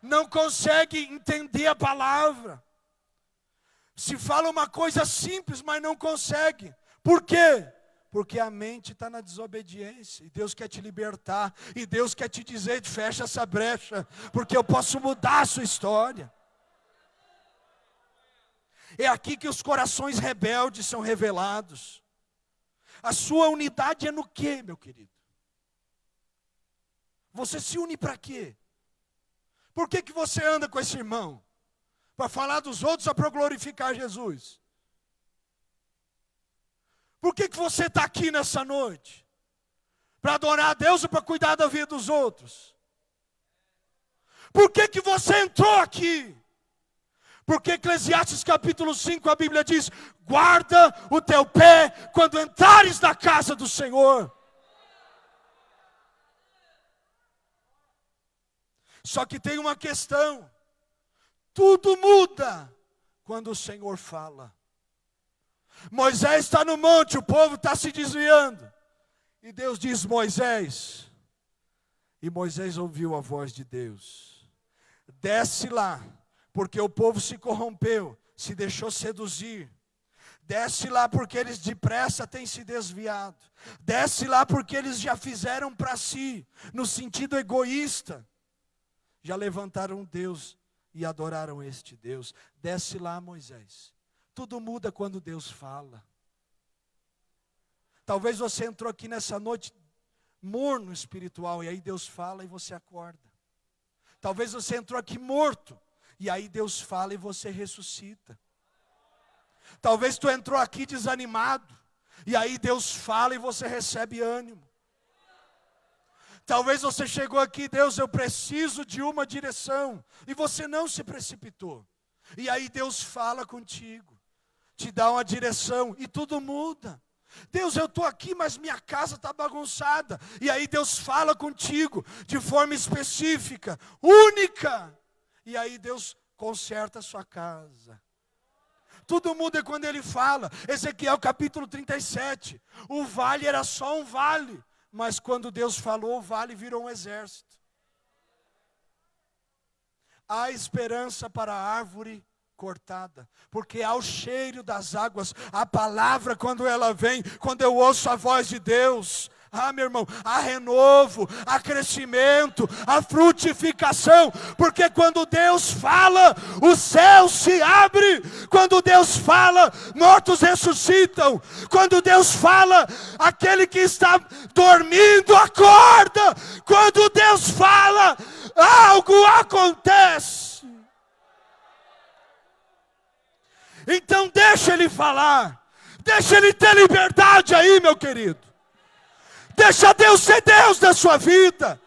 Não consegue entender a palavra. Se fala uma coisa simples, mas não consegue. Por quê? Porque a mente está na desobediência. E Deus quer te libertar. E Deus quer te dizer, fecha essa brecha, porque eu posso mudar a sua história. É aqui que os corações rebeldes são revelados. A sua unidade é no quê, meu querido? Você se une para quê? Por que você anda com esse irmão? Para falar dos outros ou para glorificar Jesus? Por que você está aqui nessa noite? Para adorar a Deus ou para cuidar da vida dos outros? Por que você entrou aqui? Porque Eclesiastes capítulo 5, a Bíblia diz: guarda o teu pé quando entrares na casa do Senhor. Só que tem uma questão: tudo muda quando o Senhor fala. Moisés está no monte, o povo está se desviando. E Deus diz: Moisés. E Moisés ouviu a voz de Deus: desce lá, porque o povo se corrompeu, se deixou seduzir. Desce lá porque eles depressa têm se desviado. Desce lá porque eles já fizeram para si, no sentido egoísta. Já levantaram Deus e adoraram este Deus. Desce lá, Moisés. Tudo muda quando Deus fala. Talvez você entrou aqui nessa noite morno espiritual, e aí Deus fala e você acorda. Talvez você entrou aqui morto, e aí Deus fala e você ressuscita. Talvez tu entrou aqui desanimado, e aí Deus fala e você recebe ânimo. Talvez você chegou aqui: Deus, eu preciso de uma direção, e você não se precipitou. E aí Deus fala contigo, te dá uma direção e tudo muda. Deus, eu estou aqui, mas minha casa está bagunçada. E aí Deus fala contigo de forma específica, única. E aí Deus conserta a sua casa. Tudo muda quando Ele fala. Ezequiel capítulo 37. O vale era só um vale, mas quando Deus falou, o vale virou um exército. Há esperança para a árvore cortada, porque há o cheiro das águas. A palavra, quando ela vem, quando eu ouço a voz de Deus, meu irmão, há renovo, há crescimento, há frutificação, porque quando Deus fala, o céu se abre. Quando Deus fala, mortos ressuscitam. Quando Deus fala, aquele que está dormindo acorda. Quando Deus fala, algo acontece. Então deixa Ele falar, deixa Ele ter liberdade aí, meu querido. Deixa Deus ser Deus na sua vida,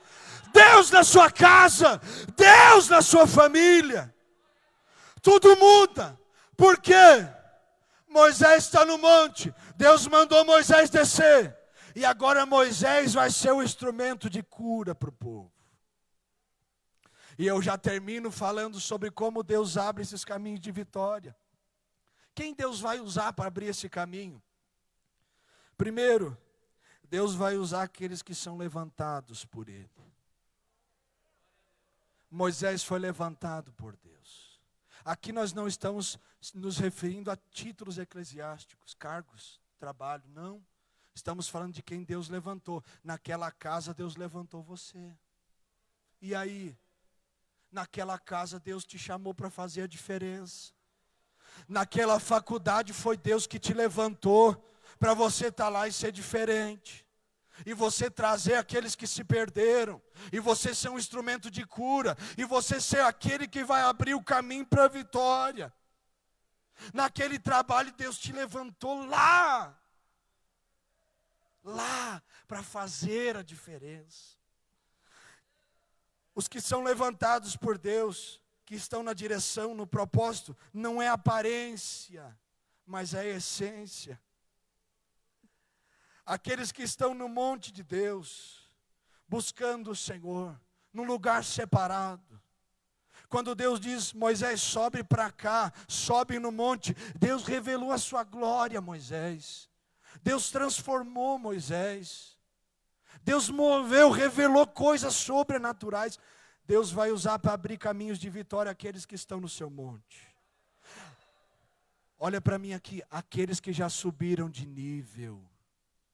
Deus na sua casa, Deus na sua família. Tudo muda. Por quê? Moisés está no monte, Deus mandou Moisés descer, e agora Moisés vai ser o instrumento de cura para o povo. E eu já termino falando sobre como Deus abre esses caminhos de vitória. Quem Deus vai usar para abrir esse caminho? Primeiro, Deus vai usar aqueles que são levantados por Ele. Moisés foi levantado por Deus. Aqui nós não estamos nos referindo a títulos eclesiásticos, cargos, trabalho, não. Estamos falando de quem Deus levantou. Naquela casa Deus levantou você. E aí? Naquela casa Deus te chamou para fazer a diferença. Naquela faculdade foi Deus que te levantou para você estar lá e ser diferente. e você trazer aqueles que se perderam, e você ser um instrumento de cura, e você ser aquele que vai abrir o caminho para a vitória. Naquele trabalho Deus te levantou lá para fazer a diferença. Os que são levantados por Deus, que estão na direção, no propósito, não é aparência, mas é essência. Aqueles que estão no monte de Deus, buscando o Senhor, num lugar separado. Quando Deus diz, Moisés, sobe para cá, sobe no monte, Deus revelou a sua glória a Moisés. Deus transformou Moisés. Deus moveu, revelou coisas sobrenaturais. Deus vai usar para abrir caminhos de vitória àqueles que estão no seu monte. Olha para mim aqui, aqueles que já subiram de nível.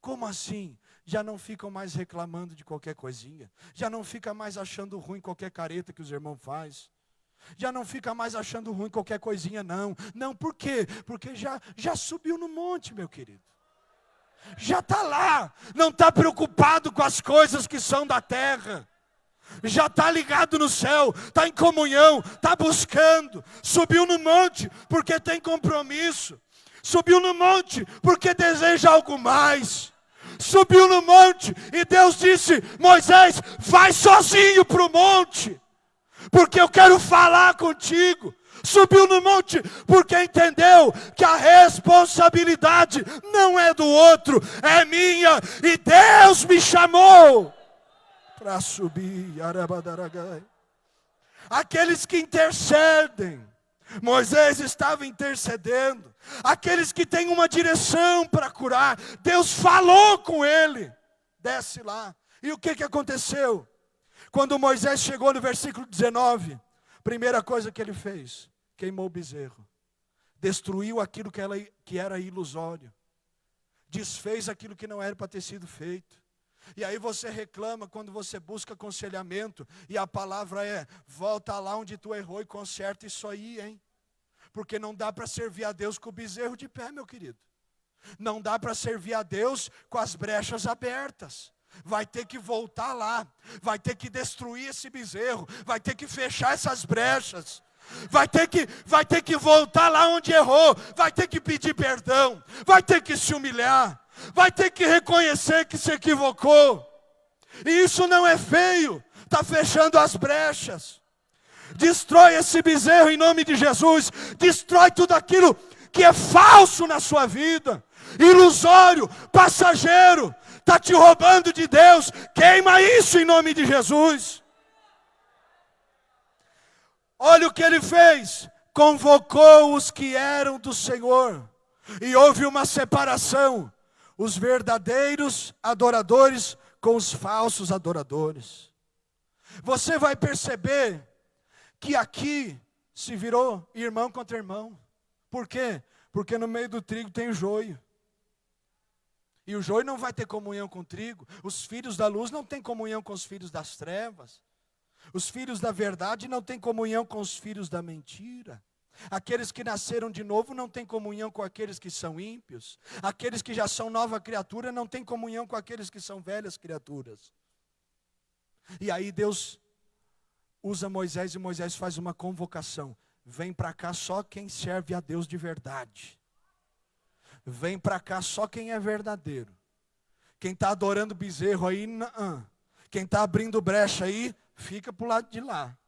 Como assim? Já não ficam mais reclamando de qualquer coisinha. Já não fica mais achando ruim qualquer careta que os irmãos fazem. Já não fica mais achando ruim qualquer coisinha, não. Não, por quê? Porque já subiu no monte, meu querido. Já está lá. Não está preocupado com as coisas que são da terra. Já está ligado no céu, está em comunhão, está buscando. Subiu no monte porque tem compromisso. Subiu no monte porque deseja algo mais. Subiu no monte e Deus disse, Moisés, vai sozinho para o monte, porque eu quero falar contigo. Subiu no monte porque entendeu que a responsabilidade não é do outro, é minha, e Deus me chamou para subir. Aqueles que intercedem, Moisés estava intercedendo. Aqueles que têm uma direção para curar, Deus falou com ele, desce lá. E o que aconteceu? Quando Moisés chegou no versículo 19, primeira coisa que ele fez, queimou o bezerro, destruiu aquilo que era ilusório, desfez aquilo que não era para ter sido feito. E aí você reclama quando você busca aconselhamento, e a palavra é, volta lá onde tu errou e conserta isso aí, hein? Porque não dá para servir a Deus com o bezerro de pé, meu querido. Não dá para servir a Deus com as brechas abertas. Vai ter que voltar lá, vai ter que destruir esse bezerro, vai ter que fechar essas brechas, vai ter que voltar lá onde errou, vai ter que pedir perdão, vai ter que se humilhar, vai ter que reconhecer que se equivocou. E isso não é feio, está fechando as brechas. Destrói esse bezerro em nome de Jesus. Destrói tudo aquilo que é falso na sua vida, ilusório, passageiro, está te roubando de Deus. Queima isso em nome de Jesus. Olha o que ele fez. Convocou os que eram do Senhor, e houve uma separação, os verdadeiros adoradores com os falsos adoradores. Você vai perceber que aqui se virou irmão contra irmão. Por quê? Porque no meio do trigo tem o joio. E o joio não vai ter comunhão com o trigo. Os filhos da luz não têm comunhão com os filhos das trevas. Os filhos da verdade não têm comunhão com os filhos da mentira. Aqueles que nasceram de novo não têm comunhão com aqueles que são ímpios. Aqueles que já são nova criatura não têm comunhão com aqueles que são velhas criaturas. E aí Deus usa Moisés, e Moisés faz uma convocação. Vem para cá só quem serve a Deus de verdade. Vem para cá só quem é verdadeiro. Quem está adorando bezerro aí, não. Quem está abrindo brecha aí, fica para o lado de lá.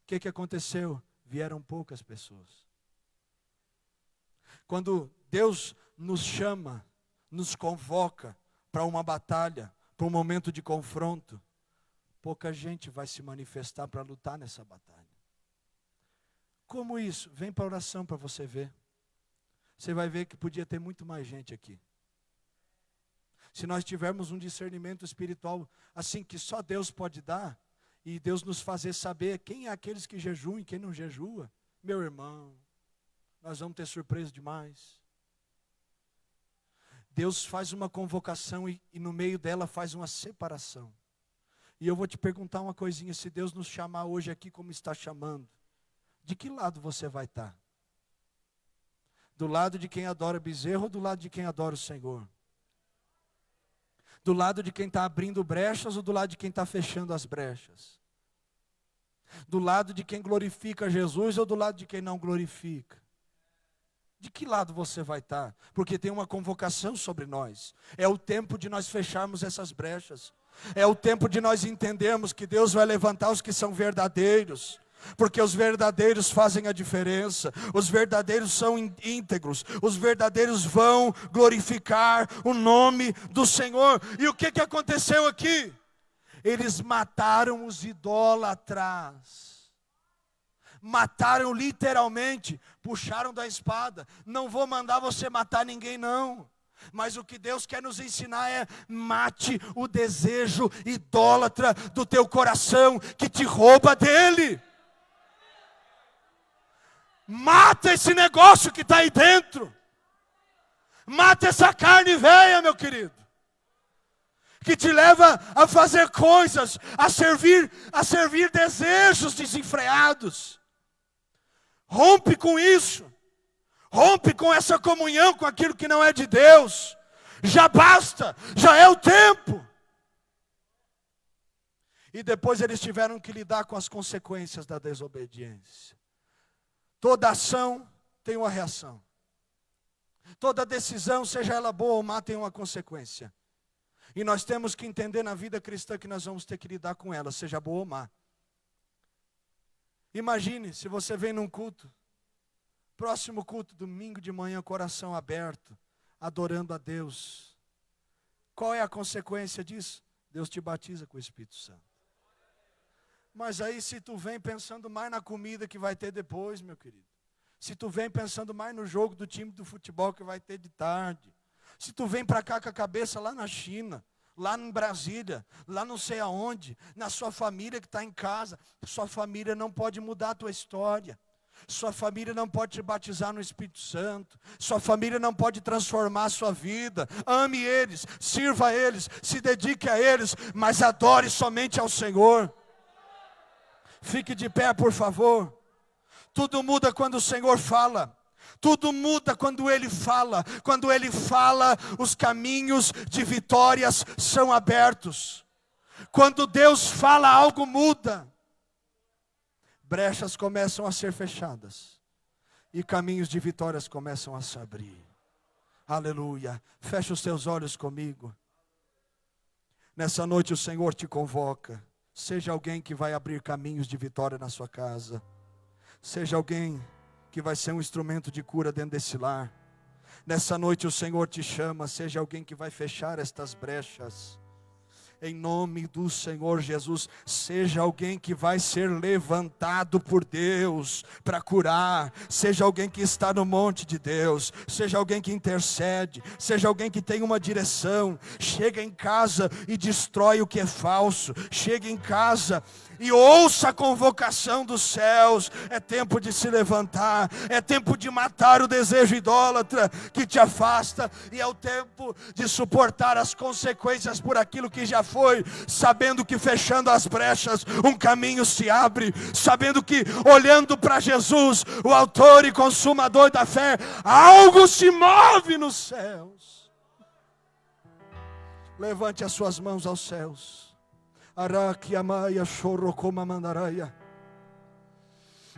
O que aconteceu? Vieram poucas pessoas. Quando Deus nos chama, nos convoca para uma batalha, para um momento de confronto, pouca gente vai se manifestar para lutar nessa batalha. Como isso? Vem para a oração para você ver. Você vai ver que podia ter muito mais gente aqui. Se nós tivermos um discernimento espiritual assim que só Deus pode dar, e Deus nos fazer saber quem é aqueles que jejuam e quem não jejua, meu irmão, nós vamos ter surpresa demais. Deus faz uma convocação e no meio dela faz uma separação. E eu vou te perguntar uma coisinha, se Deus nos chamar hoje aqui como está chamando, de que lado você vai estar? Do lado de quem adora bezerro ou do lado de quem adora o Senhor? Do lado de quem está abrindo brechas ou do lado de quem está fechando as brechas? Do lado de quem glorifica Jesus ou do lado de quem não glorifica? De que lado você vai estar? Porque tem uma convocação sobre nós. É o tempo de nós fecharmos essas brechas. É o tempo de nós entendermos que Deus vai levantar os que são verdadeiros. Porque os verdadeiros fazem a diferença. Os verdadeiros são íntegros. Os verdadeiros vão glorificar o nome do Senhor. E o que aconteceu aqui? Eles mataram os idólatras. Mataram literalmente, puxaram da espada. Não vou mandar você matar ninguém não. Mas o que Deus quer nos ensinar é: mate o desejo idólatra do teu coração que te rouba dele. Mata esse negócio que está aí dentro. Mata essa carne velha, meu querido, que te leva a fazer coisas, a servir desejos desenfreados. Rompe com isso. Rompe com essa comunhão com aquilo que não é de Deus. Já basta, já é o tempo. E depois eles tiveram que lidar com as consequências da desobediência. Toda ação tem uma reação. Toda decisão, seja ela boa ou má, tem uma consequência. E nós temos que entender na vida cristã que nós vamos ter que lidar com ela, seja boa ou má. Imagine se você vem num culto, próximo culto, domingo de manhã, coração aberto, adorando a Deus. Qual é a consequência disso? Deus te batiza com o Espírito Santo. Mas aí se tu vem pensando mais na comida que vai ter depois, meu querido. Se tu vem pensando mais no jogo do time do futebol que vai ter de tarde. Se tu vem para cá com a cabeça lá na China, lá em Brasília, lá não sei aonde, na sua família que está em casa, sua família não pode mudar a tua história. Sua família não pode te batizar no Espírito Santo. Sua família não pode transformar a sua vida. Ame eles, sirva a eles, se dedique a eles, mas adore somente ao Senhor. Fique de pé, por favor. Tudo muda quando o Senhor fala. Tudo muda quando Ele fala. Quando Ele fala, os caminhos de vitórias são abertos. Quando Deus fala, algo muda. Brechas começam a ser fechadas. E caminhos de vitórias começam a se abrir. Aleluia. Fecha os teus olhos comigo. Nessa noite o Senhor te convoca. Seja alguém que vai abrir caminhos de vitória na sua casa. Seja alguém que vai ser um instrumento de cura dentro desse lar. Nessa noite o Senhor te chama. Seja alguém que vai fechar estas brechas. Em nome do Senhor Jesus, seja alguém que vai ser levantado por Deus para curar. Seja alguém que está no monte de Deus. Seja alguém que intercede. Seja alguém que tem uma direção. Chega em casa e destrói o que é falso. Chega em casa e ouça a convocação dos céus. É tempo de se levantar. É tempo de matar o desejo idólatra que te afasta. E é o tempo de suportar as consequências por aquilo que já foi, sabendo que fechando as brechas um caminho se abre, sabendo que olhando para Jesus, o autor e consumador da fé, algo se move nos céus. Levante as suas mãos aos céus. Arakiamaya shorokoma mandaraia.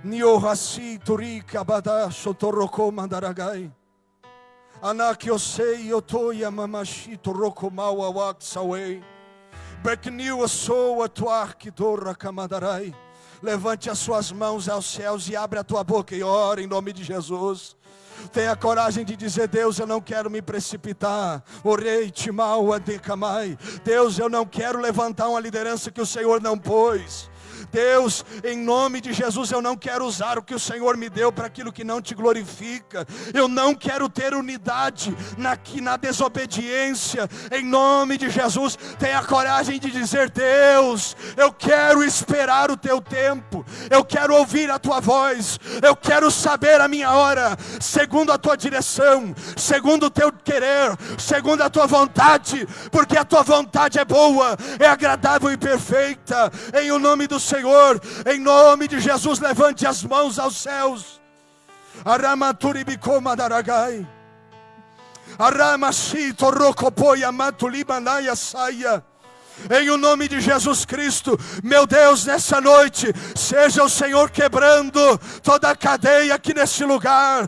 Niohasi turika abada shotorokoma mandaragai. Anakiosei yotoya mamashi torokomau awaksawei. Levante as suas mãos aos céus e abre a tua boca e ora em nome de Jesus. Tenha coragem de dizer: Deus, eu não quero me precipitar. Orei timau adecamai. Deus, eu não quero levantar uma liderança que o Senhor não pôs. Deus, em nome de Jesus, eu não quero usar o que o Senhor me deu para aquilo que não te glorifica. Eu não quero ter unidade na desobediência. Em nome de Jesus, tenha coragem de dizer: Deus, eu quero esperar o teu tempo. Eu quero ouvir a tua voz. Eu quero saber a minha hora, segundo a tua direção, segundo o teu querer, segundo a tua vontade, porque a tua vontade é boa, é agradável e perfeita. Em o nome do Senhor, em nome de Jesus, levante as mãos aos céus. Aramaturibicomadaragai. Aramashito rocopoia matulibanaia saia. Em o nome de Jesus Cristo, meu Deus, nessa noite, seja o Senhor quebrando toda a cadeia aqui nesse lugar.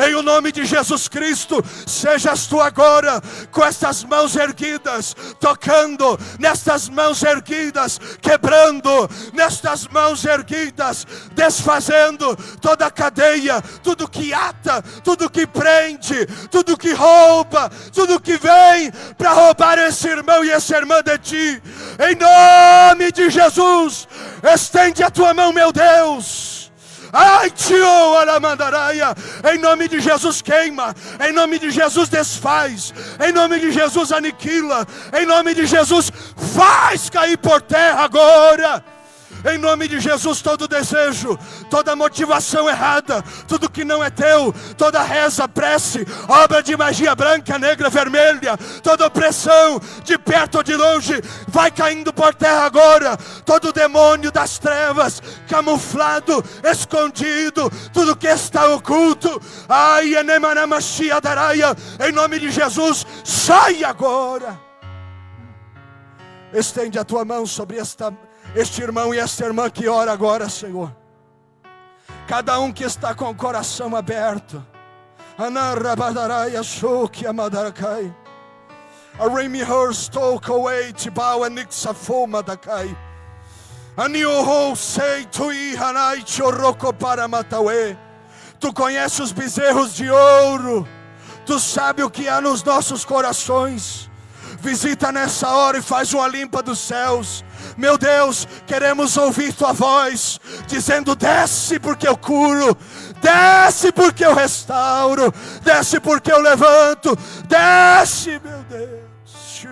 Em o nome de Jesus Cristo, sejas tu agora com estas mãos erguidas, tocando nestas mãos erguidas, quebrando nestas mãos erguidas, desfazendo toda a cadeia, tudo que ata, tudo que prende, tudo que rouba, tudo que vem para roubar esse irmão e essa irmã de ti. Em nome de Jesus, estende a tua mão, meu Deus. Ai, tio, aramandaraia. Em nome de Jesus queima, em nome de Jesus desfaz, em nome de Jesus aniquila, em nome de Jesus faz cair por terra agora. Em nome de Jesus, todo desejo, toda motivação errada, tudo que não é teu, toda reza, prece, obra de magia branca, negra, vermelha, toda opressão, de perto ou de longe, vai caindo por terra agora. Todo demônio das trevas, camuflado, escondido, tudo que está oculto, ai, enemanamashia daraia, em nome de Jesus, sai agora. Estende a tua mão sobre este irmão e esta irmã que ora agora, Senhor. Cada um que está com o coração aberto. Tu conheces os bezerros de ouro. Tu sabes o que há nos nossos corações. Visita nessa hora e faz uma limpa dos céus. Meu Deus, queremos ouvir tua voz, dizendo: desce porque eu curo, desce porque eu restauro, desce porque eu levanto, desce, meu Deus.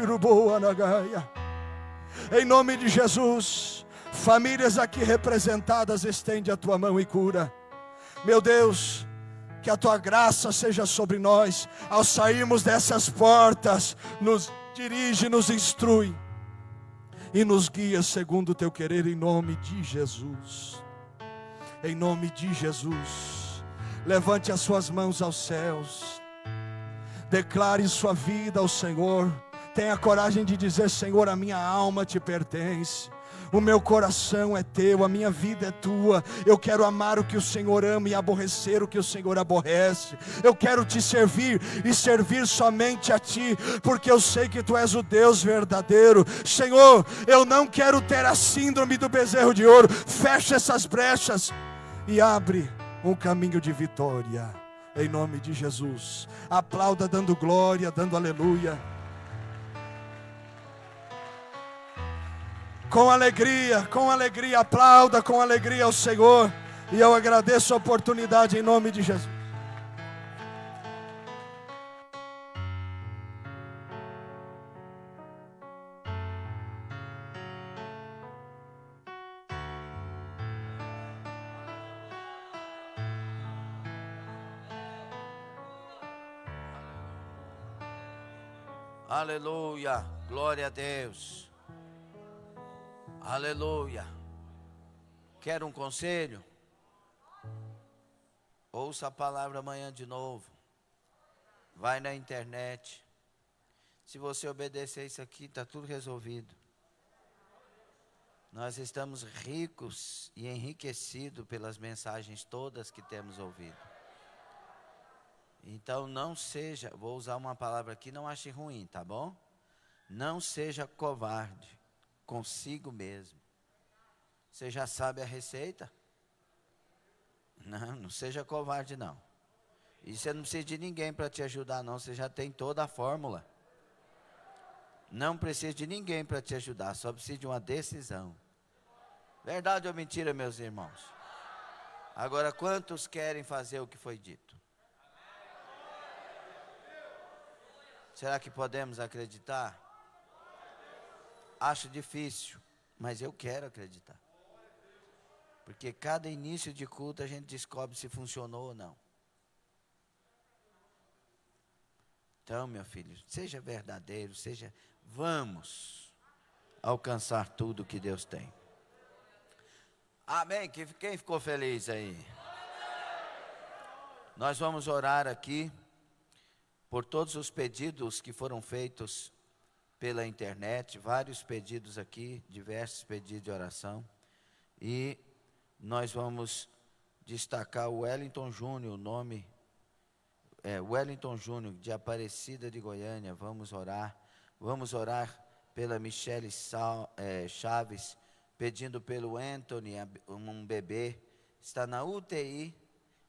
Em nome de Jesus, famílias aqui representadas, estende a tua mão e cura. Meu Deus, que a tua graça seja sobre nós, ao sairmos dessas portas, nos dirige, nos instrui e nos guia segundo o teu querer, em nome de Jesus. Em nome de Jesus. Levante as suas mãos aos céus, declare sua vida ao Senhor. Tenha coragem de dizer: Senhor, a minha alma te pertence, o meu coração é teu, a minha vida é tua. Eu quero amar o que o Senhor ama e aborrecer o que o Senhor aborrece. Eu quero te servir e servir somente a ti, porque eu sei que tu és o Deus verdadeiro. Senhor, eu não quero ter a síndrome do bezerro de ouro. Fecha essas brechas e abre um caminho de vitória, em nome de Jesus. Aplauda dando glória, dando aleluia. Com alegria, aplauda com alegria ao Senhor. E eu agradeço a oportunidade em nome de Jesus. Aleluia, glória a Deus. Aleluia. Quer um conselho? Ouça a palavra amanhã de novo. Vai na internet. Se você obedecer isso aqui, está tudo resolvido. Nós estamos ricos e enriquecidos pelas mensagens todas que temos ouvido. Então não seja, vou usar uma palavra aqui, não ache ruim, tá bom? Não seja covarde consigo mesmo. Você já sabe a receita? Não seja covarde não. E você não precisa de ninguém para te ajudar não, você já tem toda a fórmula. Não precisa de ninguém para te ajudar, só precisa de uma decisão. Verdade ou mentira, meus irmãos? Agora, quantos querem fazer o que foi dito? Será que podemos acreditar? Acho difícil, mas eu quero acreditar. Porque cada início de culto a gente descobre se funcionou ou não. Então, meu filho, seja verdadeiro, vamos alcançar tudo que Deus tem. Amém? Quem ficou feliz aí? Nós vamos orar aqui por todos os pedidos que foram feitos pela internet, vários pedidos aqui, diversos pedidos de oração. E nós vamos destacar o Wellington Júnior, o nome Wellington Júnior, de Aparecida de Goiânia. Vamos orar pela Michele Chaves, pedindo pelo Anthony, um bebê, está na UTI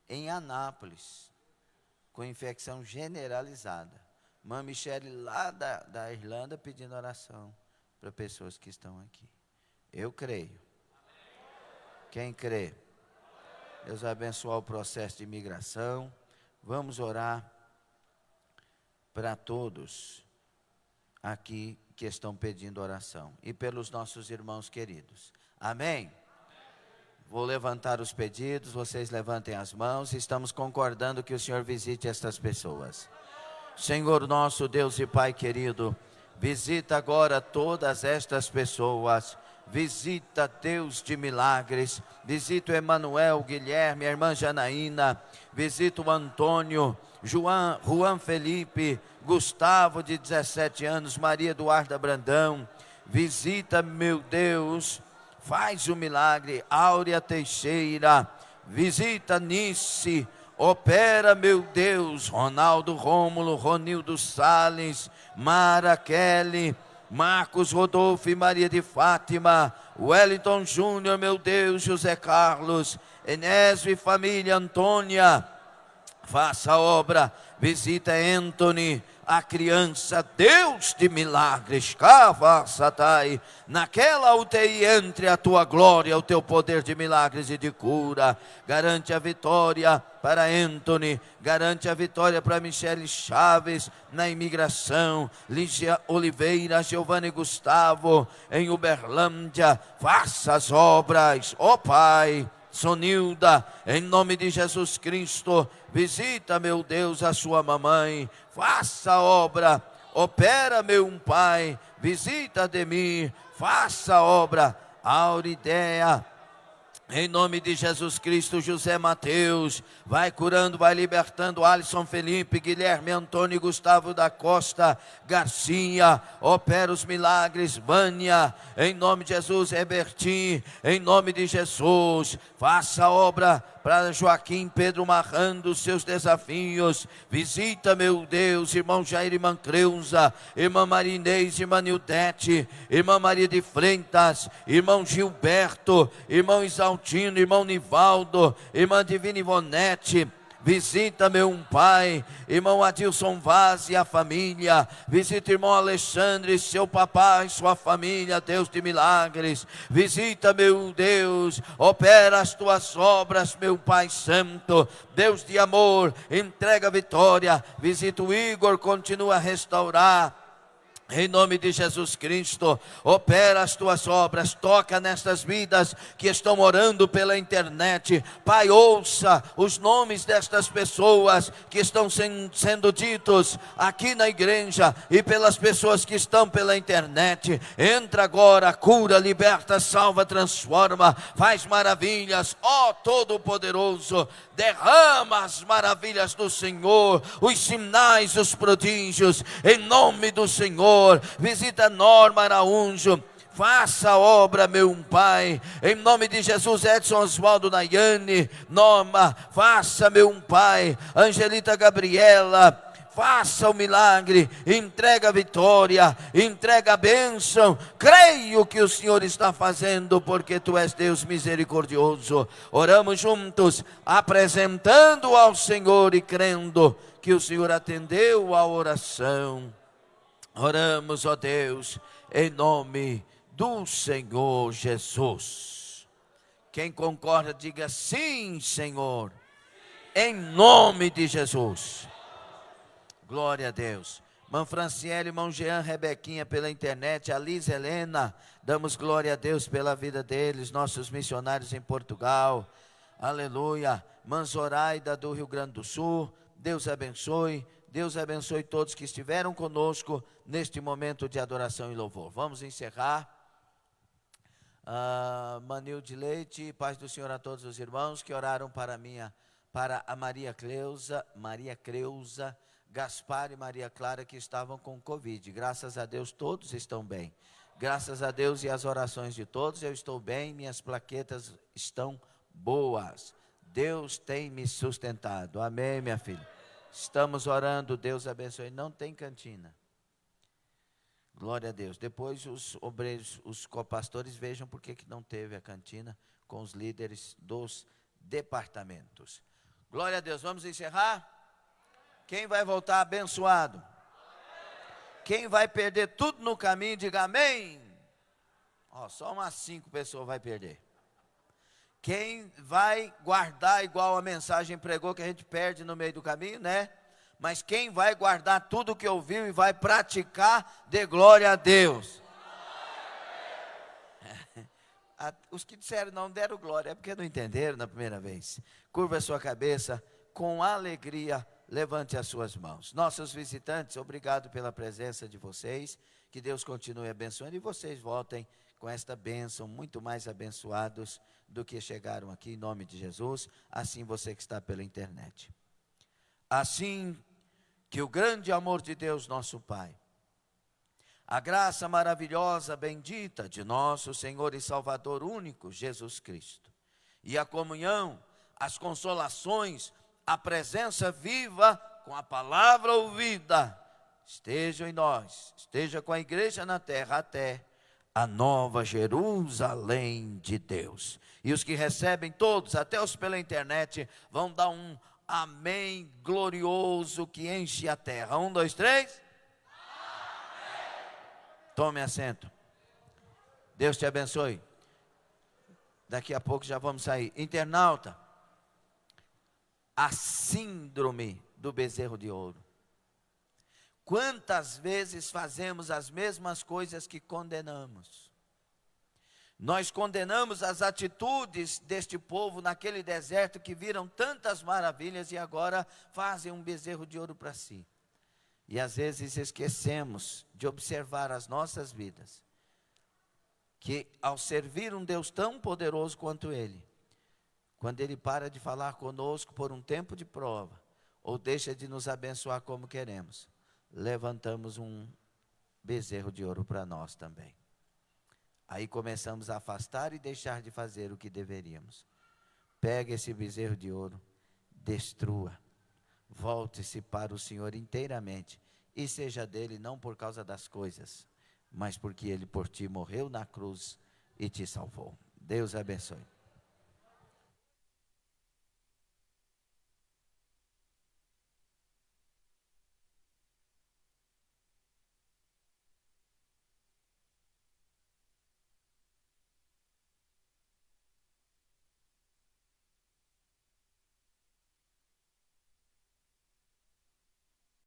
em Anápolis, com infecção generalizada. Mãe Michele lá da Irlanda pedindo oração para pessoas que estão aqui. Eu creio. Quem crê? Deus vai abençoar o processo de imigração. Vamos orar para todos aqui que estão pedindo oração e pelos nossos irmãos queridos. Amém? Vou levantar os pedidos, vocês levantem as mãos. Estamos concordando que o Senhor visite estas pessoas. Senhor nosso Deus e Pai querido, visita agora todas estas pessoas. Visita, Deus de milagres. Visita o Emanuel, Guilherme, a irmã Janaína. Visita o Antônio, Juan Felipe, Gustavo de 17 anos, Maria Eduarda Brandão. Visita, meu Deus, faz o milagre. Áurea Teixeira, visita Nice, opera, meu Deus. Ronaldo Rômulo, Ronildo Salles, Mara Kelly, Marcos Rodolfo e Maria de Fátima, Wellington Júnior, meu Deus, José Carlos, Enésio e família, Antônia, faça a obra. Visita Anthony, a criança, Deus de milagres, Kavasatai, naquela UTI, entre a tua glória, o teu poder de milagres e de cura. Garante a vitória para Anthony, garante a vitória para Michele Chaves na imigração, Lígia Oliveira, Giovanni Gustavo em Uberlândia. Faça as obras, ó Pai. Sonilda, em nome de Jesus Cristo, visita, meu Deus, a sua mamãe, faça a obra, opera, meu Pai, visita Ademir, faça a obra. Aurideia, em nome de Jesus Cristo, José Mateus, vai curando, vai libertando. Alisson Felipe, Guilherme Antônio, Gustavo da Costa, Garcia, opera os milagres. Vânia, em nome de Jesus. Hebertim, em nome de Jesus, faça a obra para Joaquim Pedro Marrando, seus desafios. Visita, meu Deus, irmão Jair, irmã Creuza, irmã Marinês, irmã Nildete, irmã Maria de Freitas, irmão Gilberto, irmão Isaltino, irmão Nivaldo, irmã Divina Ivonete. Visita, meu Pai, irmão Adilson Vaz e a família. Visita irmão Alexandre, seu papai, sua família, Deus de milagres. Visita, meu Deus, opera as tuas obras, meu Pai Santo, Deus de amor, entrega a vitória. Visita o Igor, continua a restaurar. Em nome de Jesus Cristo, opera as tuas obras, toca nestas vidas que estão orando pela internet. Pai, ouça os nomes destas pessoas que estão sendo ditos aqui na igreja e pelas pessoas que estão pela internet. Entra agora, cura, liberta, salva, transforma, faz maravilhas, ó Todo-Poderoso. Derrama as maravilhas do Senhor, os sinais, os prodígios, em nome do Senhor. Visita Norma Araújo, faça a obra, meu Pai, em nome de Jesus. Edson Oswaldo Nayane, Norma, faça, meu Pai. Angelita Gabriela, faça o milagre, entrega a vitória, entrega a bênção. Creio que o Senhor está fazendo, porque Tu és Deus misericordioso. Oramos juntos, apresentando ao Senhor e crendo que o Senhor atendeu a oração. Oramos, ó Deus, em nome do Senhor Jesus. Quem concorda, diga sim, Senhor, em nome de Jesus. Glória a Deus. Irmã Franciele, irmão Jean, Rebequinha pela internet, a Liz Helena, damos glória a Deus pela vida deles, nossos missionários em Portugal. Aleluia. Irmã Zoraida do Rio Grande do Sul, Deus abençoe. Deus abençoe todos que estiveram conosco neste momento de adoração e louvor. Vamos encerrar. Manil de Leite, paz do Senhor a todos os irmãos que oraram para minha para a Maria Creuza, Gaspar e Maria Clara, que estavam com Covid. Graças a Deus todos estão bem. Graças a Deus e as orações de todos eu estou bem, minhas plaquetas estão boas. Deus tem me sustentado. Amém, minha filha? Estamos orando, Deus abençoe. Não tem cantina. Glória a Deus. Depois os obreiros, os copastores vejam por que não teve a cantina com os líderes dos departamentos. Glória a Deus. Vamos encerrar? Quem vai voltar abençoado? Quem vai perder tudo no caminho, diga amém. Só umas 5 pessoas vai perder. Quem vai guardar igual a mensagem pregou, que a gente perde no meio do caminho, né? Mas quem vai guardar tudo que ouviu e vai praticar, dê glória a Deus. Os que disseram não deram glória, é porque não entenderam na primeira vez. Curva a sua cabeça, com alegria, levante as suas mãos. Nossos visitantes, obrigado pela presença de vocês, que Deus continue abençoando e vocês voltem com esta bênção, muito mais abençoados do que chegaram aqui, em nome de Jesus, assim você que está pela internet. Assim que o grande amor de Deus, nosso Pai, a graça maravilhosa, bendita de nosso Senhor e Salvador único, Jesus Cristo, e a comunhão, as consolações, a presença viva com a palavra ouvida, estejam em nós, esteja com a igreja na terra até a nova Jerusalém de Deus. E os que recebem todos, até os pela internet, vão dar um amém glorioso que enche a terra. 1, 2, 3. Amém. Tome assento. Deus te abençoe. Daqui a pouco já vamos sair. Internauta, a síndrome do bezerro de ouro. Quantas vezes fazemos as mesmas coisas que condenamos? Nós condenamos as atitudes deste povo naquele deserto que viram tantas maravilhas e agora fazem um bezerro de ouro para si. E às vezes esquecemos de observar as nossas vidas, que ao servir um Deus tão poderoso quanto Ele, quando Ele para de falar conosco por um tempo de prova, ou deixa de nos abençoar como queremos, levantamos um bezerro de ouro para nós também. Aí começamos a afastar e deixar de fazer o que deveríamos. Pegue esse bezerro de ouro, destrua, volte-se para o Senhor inteiramente e seja dele não por causa das coisas, mas porque Ele por ti morreu na cruz e te salvou. Deus abençoe.